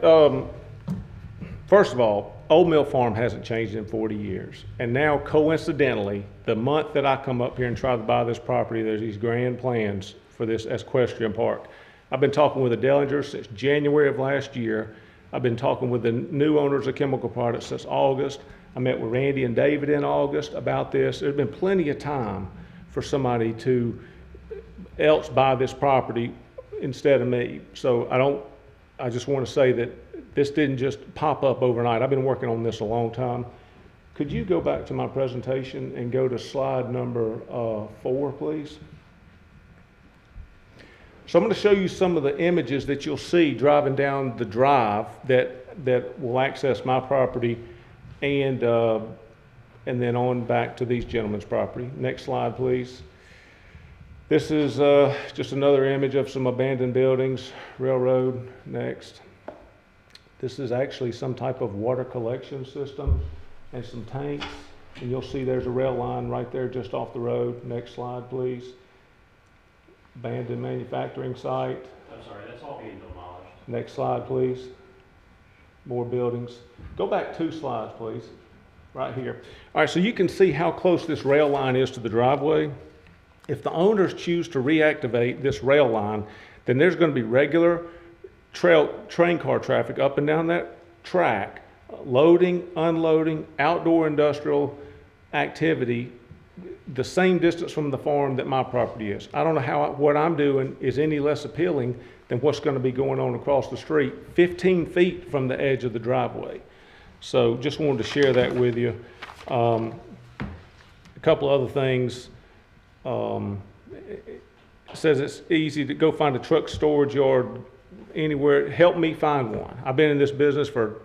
first of all, Old Mill Farm hasn't changed in 40 years. And now, coincidentally, the month that I come up here and try to buy this property, there's these grand plans for this equestrian park. I've been talking with the Dellingers since January of last year. I've been talking with the new owners of Chemical Products since August. I met with Randy and David in August about this. There's been plenty of time for somebody to else buy this property instead of me. So I just want to say that this didn't just pop up overnight. I've been working on this a long time. Could you go back to my presentation and go to slide number 4, please? So I'm going to show you some of the images that you'll see driving down the drive that will access my property and then on back to these gentlemen's property. Next slide, please. This is just another image of some abandoned buildings, railroad. Next. This is actually some type of water collection system and some tanks. And you'll see there's a rail line right there just off the road. Next slide, please. Abandoned manufacturing site. I'm sorry, that's all being demolished. Next slide, please. More buildings. Go back 2 slides, please. Right here. All right, so you can see how close this rail line is to the driveway. If the owners choose to reactivate this rail line, then there's going to be regular train car traffic up and down that track, loading, unloading, outdoor industrial activity, the same distance from the farm that my property is. I don't know how what I'm doing is any less appealing than what's going to be going on across the street, 15 feet from the edge of the driveway. So just wanted to share that with you. A couple other things. It says it's easy to go find a truck storage yard anywhere. Help me find one. I've been in this business for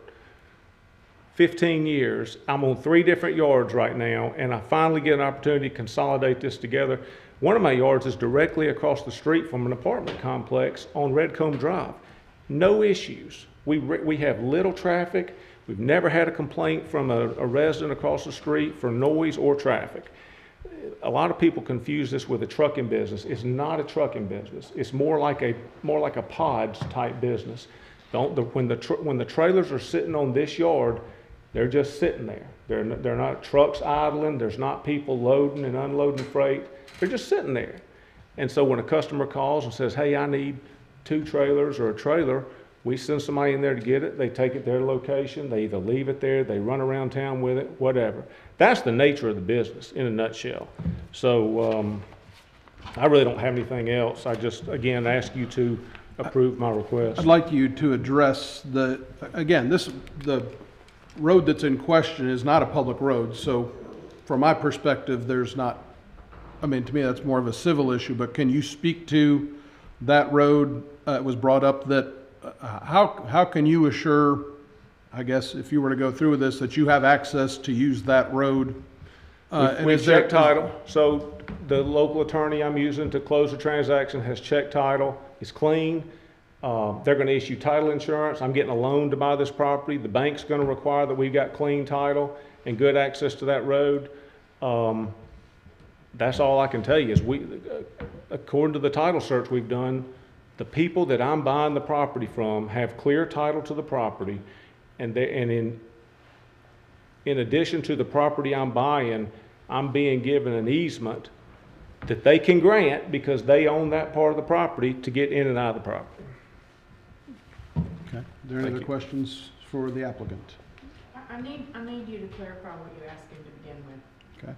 15 years. I'm on 3 different yards right now, and I finally get an opportunity to consolidate this together. One of my yards is directly across the street from an apartment complex on Redcomb Drive. No issues. We have little traffic. We've never had a complaint from a resident across the street for noise or traffic. A lot of people confuse this with a trucking business. It's not a trucking business. It's more like a pods type business. When the trailers are sitting on this yard, they're just sitting there. They're not trucks idling. There's not people loading and unloading freight. They're just sitting there. And so when a customer calls and says, hey, I need 2 trailers or a trailer, we send somebody in there to get it. They take it to their location. They either leave it there, they run around town with it, whatever. That's the nature of the business in a nutshell. So I really don't have anything else. I just, again, ask you to approve my request. I'd like you to address the road that's in question is not a public road. So from my perspective, there's not, I mean, to me, that's more of a civil issue, but can you speak to that road, it was brought up that, how can you assure, I guess, if you were to go through with this, that you have access to use that road? And We've is there- checked title, so the local attorney I'm using to close the transaction has checked title, it's clean. They're gonna issue title insurance, I'm getting a loan to buy this property, the bank's gonna require that we've got clean title and good access to that road. That's all I can tell you is according to the title search we've done, the people that I'm buying the property from have clear title to the property, and in addition to the property I'm buying, I'm being given an easement that they can grant because they own that part of the property to get in and out of the property. Okay, are there any other questions for the applicant? I need you to clarify what you asked him to begin with. Okay.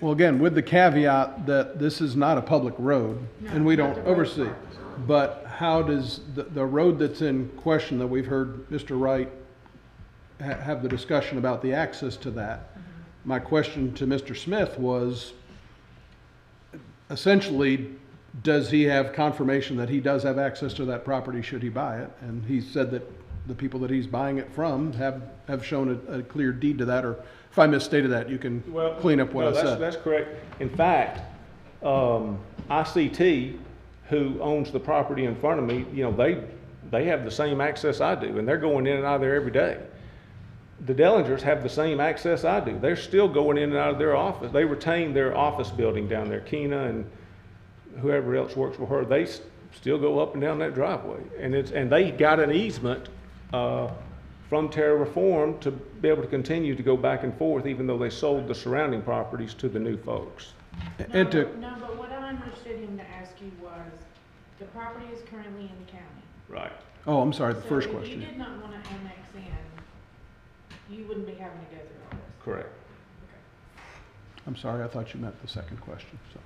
Well, again, with the caveat that this is not a public road, and we don't oversee, but how does the road that's in question that we've heard Mr. Wright have the discussion about the access to that? My question to Mr. Smith was, essentially, does he have confirmation that he does have access to that property should he buy it? And he said that the people that he's buying it from have shown a clear deed to that, or if I misstated that, you can clean up what I said. That's correct. In fact, ICT, who owns the property in front of me, you know, they have the same access I do, and they're going in and out of there every day. The Dellingers have the same access I do. They're still going in and out of their office. They retain their office building down there. Keena and whoever else works for her, they still go up and down that driveway. And they got an easement from Terra Reform to be able to continue to go back and forth, even though they sold the surrounding properties to the new folks. No, but what I understood him to ask you was, the property is currently in the county. Right. Oh, I'm sorry, the first So if question. you did not want to annex in, you wouldn't be having to go through all this. Correct. I'm sorry, I thought you meant the second question, so.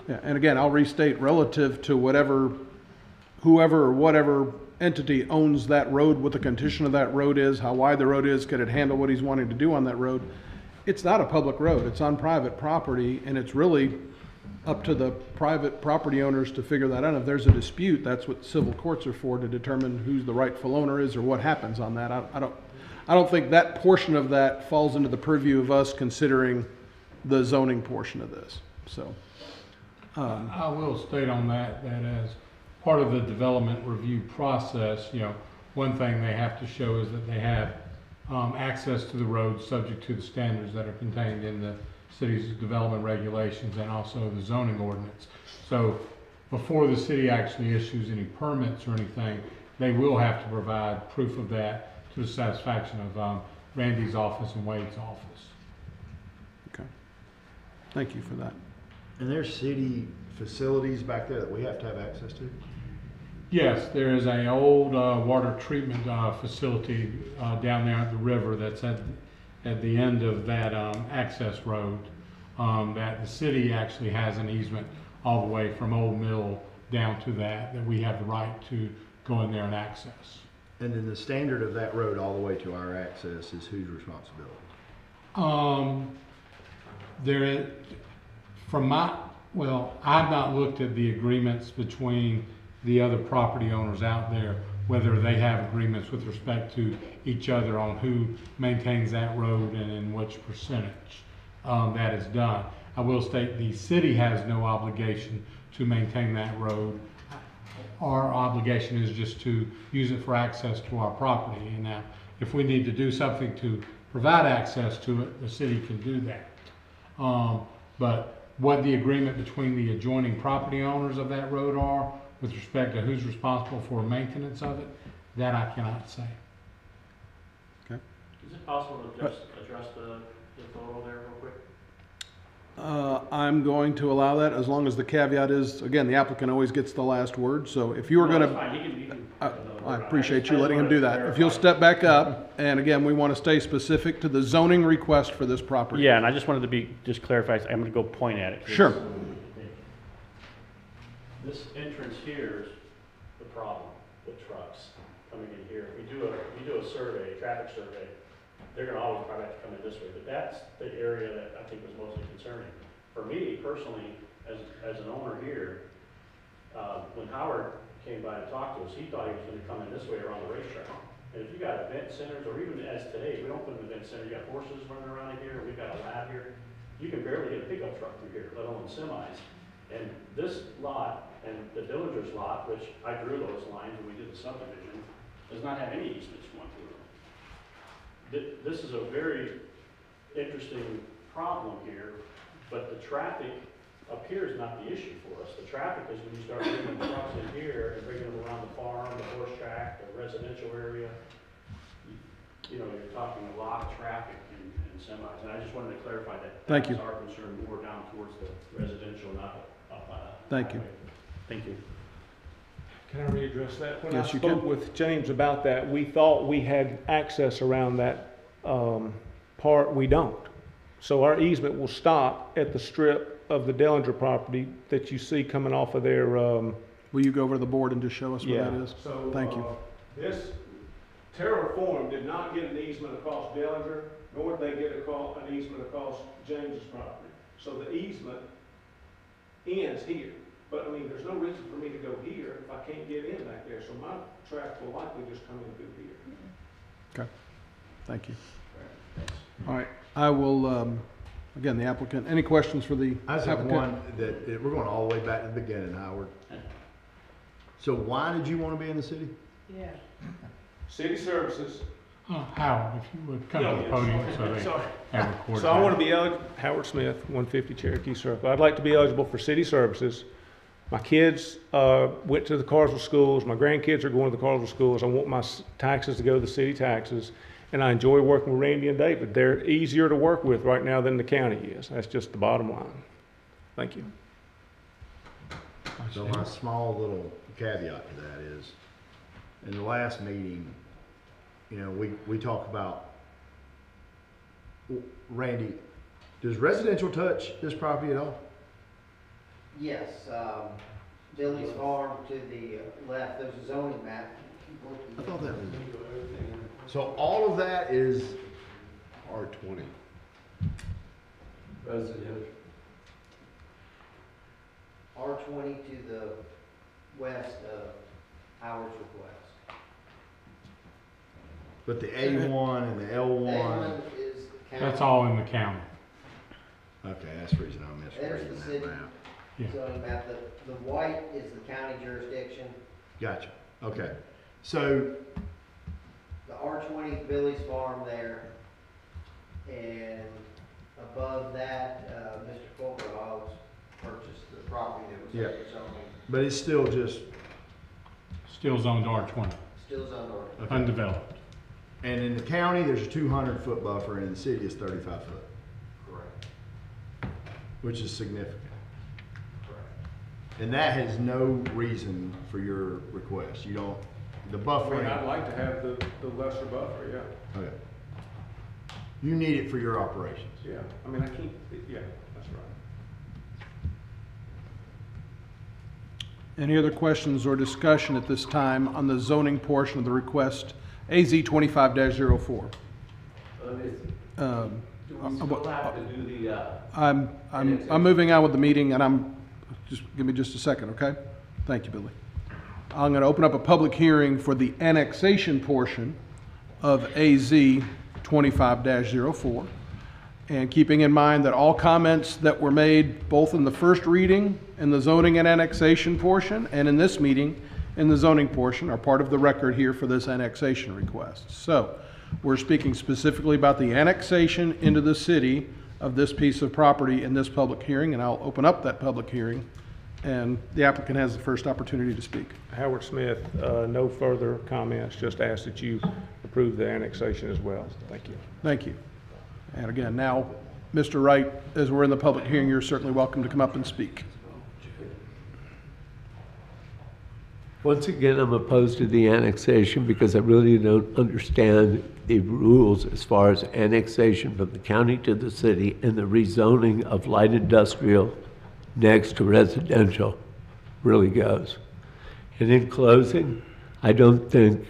Yeah, and again, I'll restate, relative to whoever or whatever entity owns that road, what the condition of that road is, how wide the road is, could it handle what he's wanting to do on that road? It's not a public road, it's on private property, and it's really up to the private property owners to figure that out. If there's a dispute, that's what civil courts are for, to determine who's the rightful owner is or what happens on that. I don't think that portion of that falls into the purview of us considering the zoning portion of this, so. I will state on that as part of the development review process, you know, one thing they have to show is that they have access to the road subject to the standards that are contained in the city's development regulations and also the zoning ordinance. So before the city actually issues any permits or anything, they will have to provide proof of that to the satisfaction of Randy's office and Wade's office. Okay. Thank you for that. And there's city facilities back there that we have to have access to? Yes, there is an old water treatment facility down there at the river that's at the end of that access road that the city actually has an easement all the way from Old Mill down to that we have the right to go in there and access. And then the standard of that road all the way to our access is whose responsibility? There is, I've not looked at the agreements between the other property owners out there, whether they have agreements with respect to each other on who maintains that road and in which percentage that is done. I will state the city has no obligation to maintain that road. Our obligation is just to use it for access to our property. And now, if we need to do something to provide access to it, the city can do that. But what the agreement between the adjoining property owners of that road are with respect to who's responsible for maintenance of it, that I cannot say. Okay. Is it possible to address the photo there real quick? I'm going to allow that as long as the caveat is, again, the applicant always gets the last word. So if you were going to, I appreciate you letting him do that. If you'll step back up, and again, we want to stay specific to the zoning request for this property. Yeah, and I just wanted to just clarify, I'm going to go point at it. Sure. This entrance here is the problem with trucks coming in here. If we do a survey, a traffic survey, they're going to always probably have to come in this way, but that's the area that I think was mostly concerning. For me, personally, as an owner here, when Howard came by to talk to us, he thought he was gonna come in this way around the racetrack. And if you got event centers, or even as today, we don't put an event center, you got horses running around here, we've got a lab here, you can barely get a pickup truck through here, let alone semis. And this lot, and the Dillinger's lot, which I drew those lines when we did the subdivision, does not have any easements going through them. This is a very interesting problem here, but the traffic up here is not the issue for us. The traffic is when you start bringing trucks in here and bringing them around the farm, the horse track, the residential area. You know, you're talking a lot of traffic in semis, and I just wanted to clarify that. Thank you. That's our concern more down towards the residential, not up on a Thank you. highway. Thank you. Can I readdress that? When Yes, I you spoke can. with James about that, we thought we had access around that part. We don't. So our easement will stop at the strip of the Dellinger property that you see coming off of their. Will you go over to the board and just show us where Yeah. that is? So Thank you. This Terraform did not get an easement across Dellinger, nor did they get an easement across James's property. So the easement ends here. But I mean, there's no reason for me to go here if I can't get in back there. So my track will likely just come in through here. Okay, thank you. All right, I will, again, the applicant, any questions for the I just have applicant? one that we're going all the way back to the beginning, Howard. So why did you want to be in the city? Yeah. City services. Howard, if you would come to the Yeah, podium so sorry. they Sorry. have recorded. So I want to be eligible, Howard Smith, 150 Cherokee Circle. I'd like to be eligible for city services. My kids went to the Cartersville schools. My grandkids are going to the Cartersville schools. I want my taxes to go to the city taxes. And I enjoy working with Randy and David. They're easier to work with right now than the county is. That's just the bottom line. Thank you. So my small little caveat to that is, in the last meeting, you know, we talked about, Randy, does residential touch this property at all? Yes, Billy's Farm to the left, there's a zoning map. I thought that was. So all of that is R20. Residential. R20 to the west of Howard's request. But the A1 and the L1. A1 is county. That's all in the county. Okay, that's the reason I There's misreading the that city map. Yeah. zoning map. The white is the county jurisdiction. Gotcha. Okay. So, The R20 Billy's Farm there. And above that, Mr. Colbert's purchased the property that was Yeah. under zoning. but it's still just, Still zoned R20, Still zoned R20. okay. undeveloped. And in the county, there's a 200-foot buffer, and in the city, it's 35 foot, Correct. which is significant. Correct. And that has no reason for your request. You don't, the I buffer. mean, I'd like to have the lesser buffer, yeah. Okay. You need it for your operations. Yeah, I mean, I can't, yeah, that's right. Any other questions or discussion at this time on the zoning portion of the request, AZ 25-04? Do we still have to do the, I'm moving on with the meeting, and just give me just a second, okay? Thank you, Billy. I'm going to open up a public hearing for the annexation portion of AZ 25-04. And keeping in mind that all comments that were made both in the first reading in the zoning and annexation portion and in this meeting in the zoning portion are part of the record here for this annexation request. So we're speaking specifically about the annexation into the city of this piece of property in this public hearing, and I'll open up that public hearing, and the applicant has the first opportunity to speak. Howard Smith, no further comments, just ask that you approve the annexation as well. Thank you. Thank you. And again, now, Mr. Wright, as we're in the public hearing, you're certainly welcome to come up and speak. Once again, I'm opposed to the annexation because I really don't understand the rules as far as annexation from the county to the city and the rezoning of light industrial next to residential really goes. And in closing, I think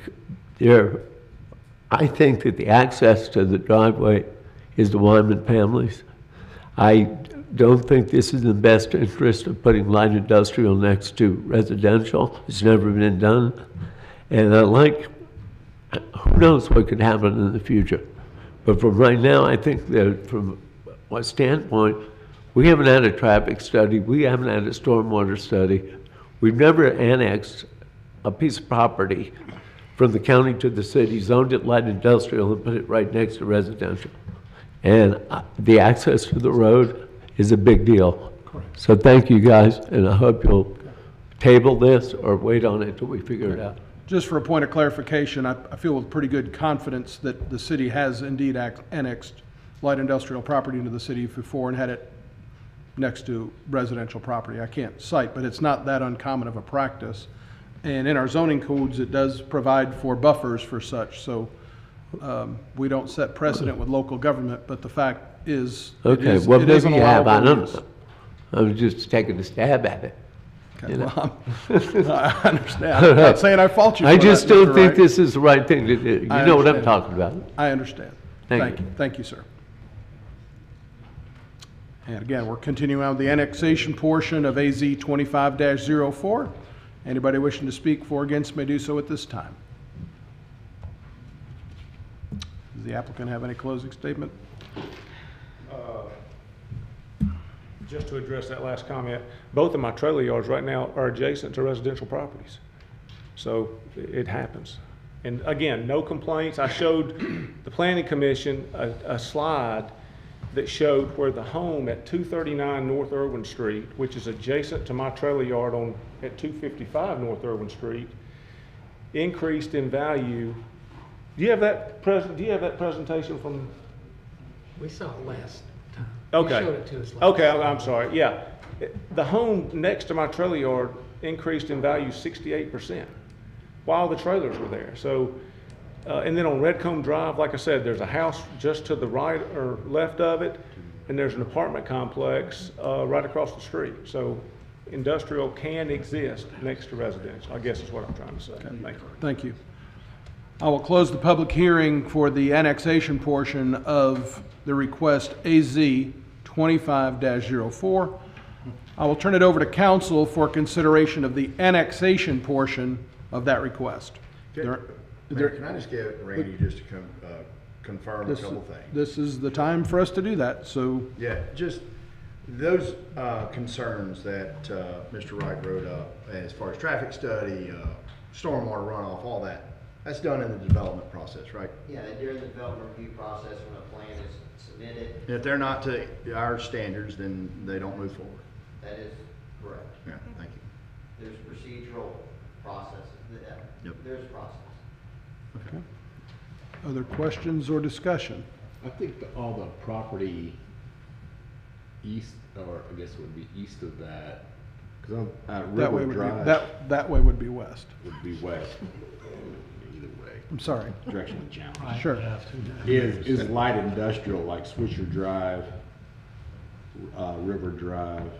that the access to the driveway is the Wyman families. I don't think this is in the best interest of putting light industrial next to residential. It's never been done. And I like, who knows what could happen in the future. But from right now, I think that from a standpoint, we haven't had a traffic study, we haven't had a stormwater study. We've never annexed a piece of property from the county to the city, zoned it light industrial, and put it right next to residential. And the access to the road is a big deal. Correct. So thank you guys, and I hope you'll table this or wait on it till we figure it out. Just for a point of clarification, I feel with pretty good confidence that the city has indeed annexed light industrial property into the city before and had it next to residential property. I can't cite, but it's not that uncommon of a practice. And in our zoning codes, it does provide for buffers for such. So we don't set precedent with local government, but the fact is, Okay, well, maybe you have, I don't know. I was just taking a stab at it. Okay, You know? well, I understand. I'm not saying I fault you for I that, just don't Mr. think Wright. this is the right thing to do. You I know what I'm understand. talking about. I understand. Thank you. Thank you, sir. And again, we're continuing on the annexation portion of AZ 25-04. Anybody wishing to speak for or against may do so at this time. Does the applicant have any closing statement? Just to address that last comment, both of my trailer yards right now are adjacent to residential properties. So it happens. And again, no complaints. I showed the planning commission a slide that showed where the home at 239 North Irwin Street, which is adjacent to my trailer yard at 255 North Irwin Street, increased in value. Do you have that presentation from? We saw it last time. Okay. You showed it to us last Okay, time. I'm sorry, yeah. The home next to my trailer yard increased in value 68% while the trailers were there. So, and then on Redcomb Drive, like I said, there's a house just to the right or left of it, and there's an apartment complex right across the street. So industrial can exist next to residential, I guess is what I'm trying to say. Thank you. Thank you. I will close the public hearing for the annexation portion of the request AZ 25-04. I will turn it over to council for consideration of the annexation portion of that request. Mayor, can I just get Randy just to confirm a couple things? This is the time for us to do that, so. Yeah, just those concerns that Mr. Wright wrote up as far as traffic study, stormwater runoff, all that, that's done in the development process, right? Yeah, during the development review process, when a plan is submitted, If they're not to our standards, then they don't move forward. that is correct. Yeah, thank you. There's procedural processes. Yep. There's a process. Okay. Other questions or discussion? I think all the property east, or I guess it would be east of that, because That way River would be, Drive that way would be west. would be west. Either way, I'm sorry. direction of challenge. Sure. Is light industrial like Swisher Drive, River Drive?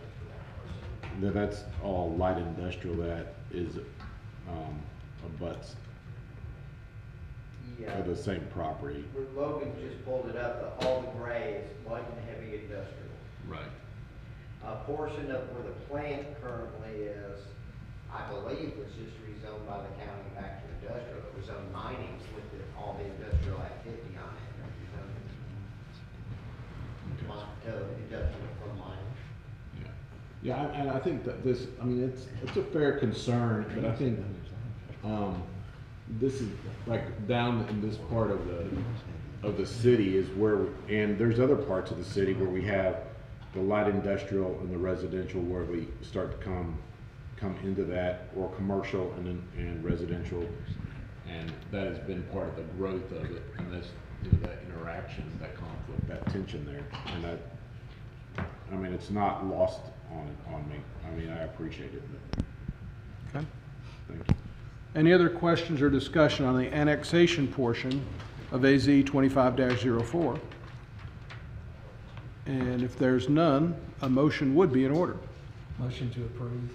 That's all light industrial that is abuts Yeah. the same property. Where Logan just pulled it up, all the gray is light and heavy industrial. Right. A portion of where the plant currently is, I believe, was just rezoned by the county back to industrial. It was on mining with all the industrial activity on it. Industrial from mining. Yeah, and I think that this, I mean, it's a fair concern, but I think, this is like down in this part of the city is where, and there's other parts of the city where we have the light industrial and the residential where we start to come into that, or commercial and residential, and that has been part of the growth of it, and that's, that interaction, that conflict, that tension there, and I mean, it's not lost on me. I mean, I appreciate it. Okay. Thank you. Any other questions or discussion on the annexation portion of AZ 25-04? And if there's none, a motion would be in order. Motion to approve.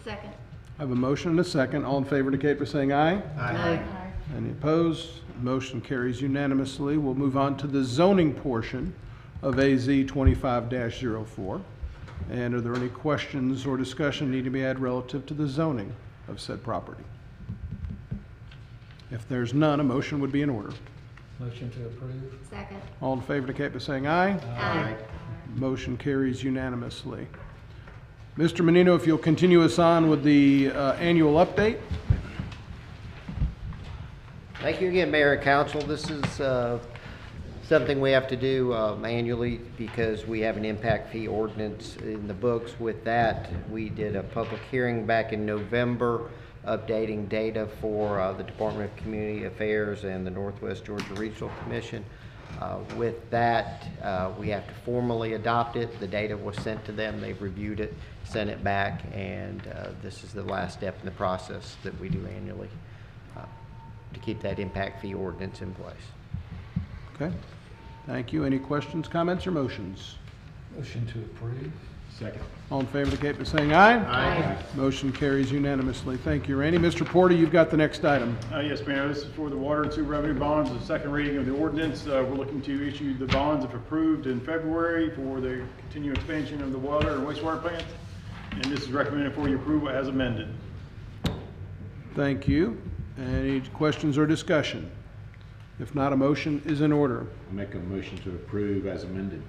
Second. I have a motion and a second. All in favor indicate by saying aye. Aye. Any opposed? Motion carries unanimously. We'll move on to the zoning portion of AZ 25-04. And are there any questions or discussion need to be had relative to the zoning of said property? If there's none, a motion would be in order. Motion to approve. Second. All in favor indicate by saying aye. Aye. Motion carries unanimously. Mr. Menino, if you'll continue us on with the annual update. Thank you again, Mayor and Council. This is something we have to do annually because we have an impact fee ordinance in the books. With that, we did a public hearing back in November, updating data for the Department of Community Affairs and the Northwest Georgia Regional Commission. With that, we have to formally adopt it. The data was sent to them. They've reviewed it, sent it back, and this is the last step in the process that we do annually to keep that impact fee ordinance in place. Okay. Thank you. Any questions, comments, or motions? Motion to approve. Second. All in favor indicate by saying aye. Aye. Motion carries unanimously. Thank you, Randy. Mr. Porter, you've got the next item. Yes, Mayor. This is for the water and sewer revenue bonds, the second reading of the ordinance. We're looking to issue the bonds if approved in February for the continued expansion of the water and wastewater plants. And this is recommended for your approval as amended. Thank you. Any questions or discussion? If not, a motion is in order. I'll make a motion to approve as amended.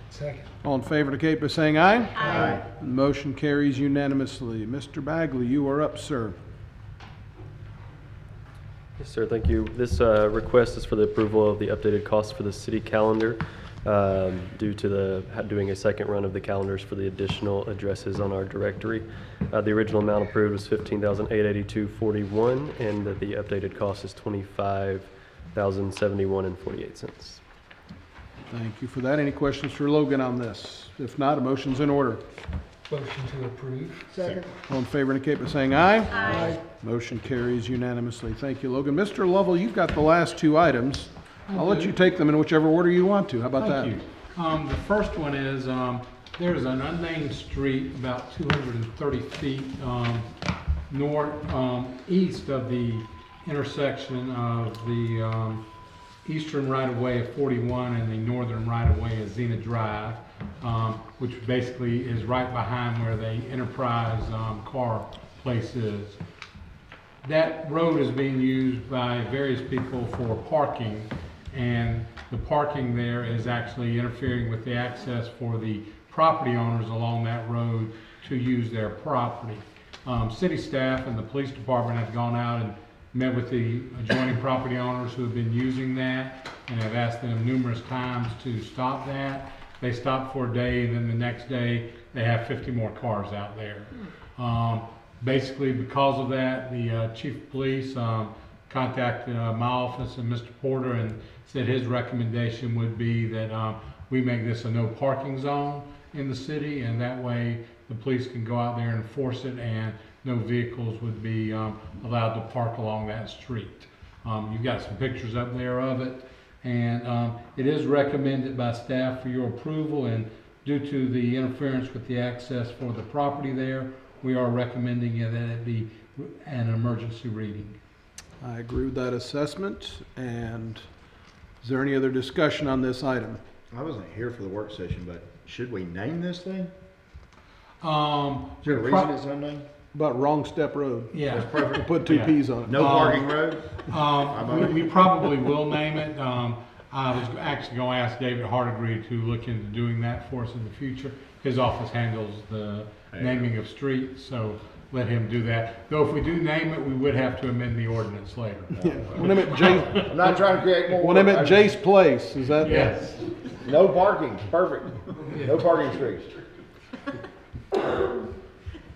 Second. All in favor indicate by saying aye. Aye. Motion carries unanimously. Mr. Bagley, you are up, sir. Yes, sir. Thank you. This request is for the approval of the updated costs for the city calendar due to doing a second run of the calendars for the additional addresses on our directory. The original amount approved was $15,882.41, and the updated cost is $25,071.48. Thank you for that. Any questions for Logan on this? If not, a motion's in order. Motion to approve. Second. All in favor indicate by saying aye. Aye. Motion carries unanimously. Thank you, Logan. Mr. Lovell, you've got the last two items. I'll let you take them in whichever order you want to. How about that? Thank you. The first one is, there's an unnamed street about 230 feet east of the intersection of the eastern right-of-way of 41 and the northern right-of-way of Xena Drive, which basically is right behind where the Enterprise car place is. That road is being used by various people for parking, and the parking there is actually interfering with the access for the property owners along that road to use their property. City staff and the police department have gone out and met with the adjoining property owners who have been using that and have asked them numerous times to stop that. They stop for a day, and then the next day they have 50 more cars out there. Basically, because of that, the chief of police contacted my office and Mr. Porter and said his recommendation would be that we make this a no parking zone in the city, and that way the police can go out there and enforce it, and no vehicles would be allowed to park along that street. You've got some pictures up there of it, and it is recommended by staff for your approval, and due to the interference with the access for the property there, we are recommending that it be an emergency reading. I agree with that assessment. And is there any other discussion on this item? I wasn't here for the work session, but should we name this thing? Is there a reason it's unnamed? About Wrong Step Road. Yeah. That's perfect. We'll put two P's on it. No parking road? We probably will name it. I was actually going to ask David Hardegree to look into doing that for us in the future. His office handles the naming of streets, so let him do that. Though if we do name it, we would have to amend the ordinance later. Yeah. We'll name it Jace. I'm not trying to create more. We'll name it Jace Place. Is that? Yes. No parking. Perfect. No parking streets.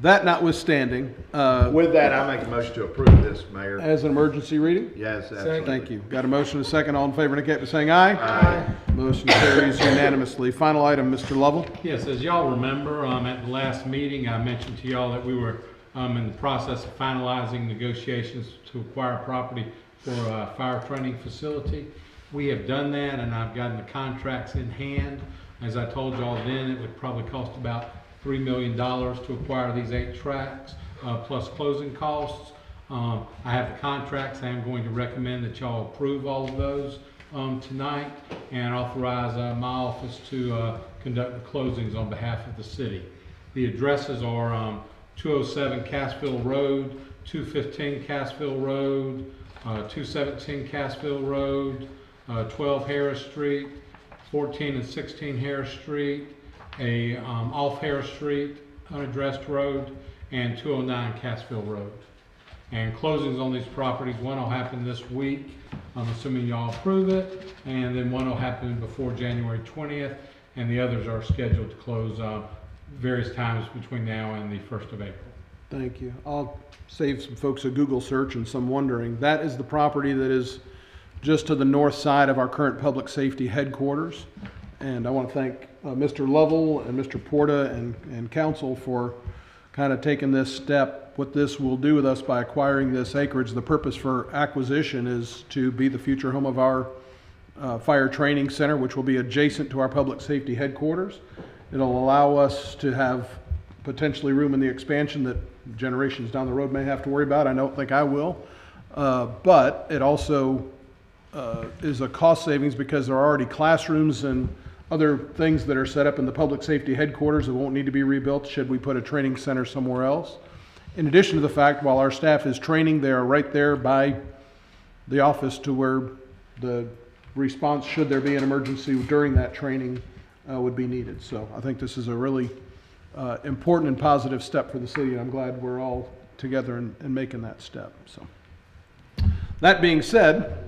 That notwithstanding. With that, I make a motion to approve this, Mayor. As an emergency reading? Yes, absolutely. Thank you. Got a motion and a second. All in favor indicate by saying aye. Aye. Motion carries unanimously. Final item, Mr. Lovell. Yes, as y'all remember, at the last meeting, I mentioned to y'all that we were in the process of finalizing negotiations to acquire property for a fire training facility. We have done that, and I've gotten the contracts in hand. As I told y'all then, it would probably cost about $3 million to acquire these 8 tracks, plus closing costs. I have the contracts. I am going to recommend that y'all approve all of those. tonight and authorize my office to conduct the closings on behalf of the city. The addresses are 207 Cassville Road, 215 Cassville Road, 217 Cassville Road, 12 Harris Street, 14 and 16 Harris Street, off Harris Street, unaddressed road, and 209 Cassville Road. And closings on these properties, one will happen this week, I'm assuming y'all approve it, and then one will happen before January 20th, and the others are scheduled to close various times between now and the 1st of April. Thank you. I'll save some folks a Google search and some wondering. That is the property that is just to the north side of our current public safety headquarters. And I want to thank Mr. Lovell and Mr. Porta and council for kind of taking this step. What this will do with us by acquiring this acreage, the purpose for acquisition is to be the future home of our fire training center, which will be adjacent to our public safety headquarters. It'll allow us to have potentially room in the expansion that generations down the road may have to worry about. I don't think I will. But it also is a cost savings because there are already classrooms and other things that are set up in the public safety headquarters that won't need to be rebuilt should we put a training center somewhere else. In addition to the fact, while our staff is training, they are right there by the office to where the response, should there be an emergency during that training, would be needed. So I think this is a really important and positive step for the city, and I'm glad we're all together in making that step. So that being said,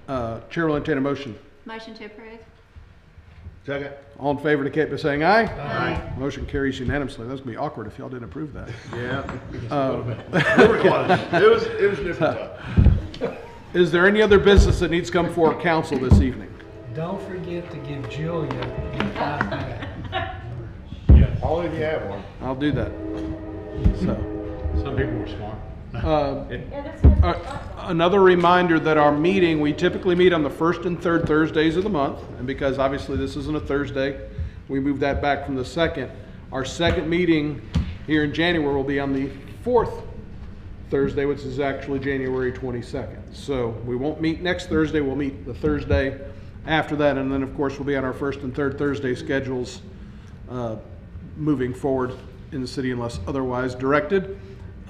Chair will entertain a motion. Motion to approve. Second. All in favor indicate by saying aye. Aye. Motion carries unanimously. That's gonna be awkward if y'all didn't approve that. Yeah. It was different. Is there any other business that needs to come before council this evening? Don't forget to give Julia your 5 back. Yeah. Only if you have one. I'll do that. So. Some people were smart. Another reminder that our meeting, we typically meet on the 1st and 3rd Thursdays of the month, and because obviously this isn't a Thursday, we moved that back from the 2nd. Our second meeting here in January will be on the 4th Thursday, which is actually January 22nd. So we won't meet next Thursday, we'll meet the Thursday after that, and then of course we'll be on our 1st and 3rd Thursday schedules moving forward in the city unless otherwise directed.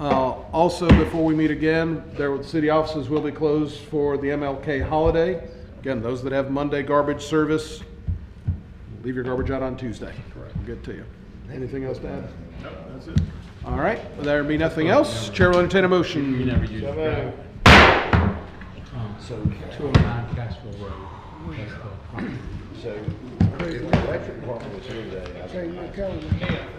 Also, before we meet again, the city offices will be closed for the MLK holiday. Again, those that have Monday garbage service, leave your garbage out on Tuesday. Correct. We'll get to you. Anything else to add? No, that's it. All right. Well, there be nothing else. Chair will entertain a motion. You never used it. So 209 Cassville Road. That's the property. So, the electric department was here today.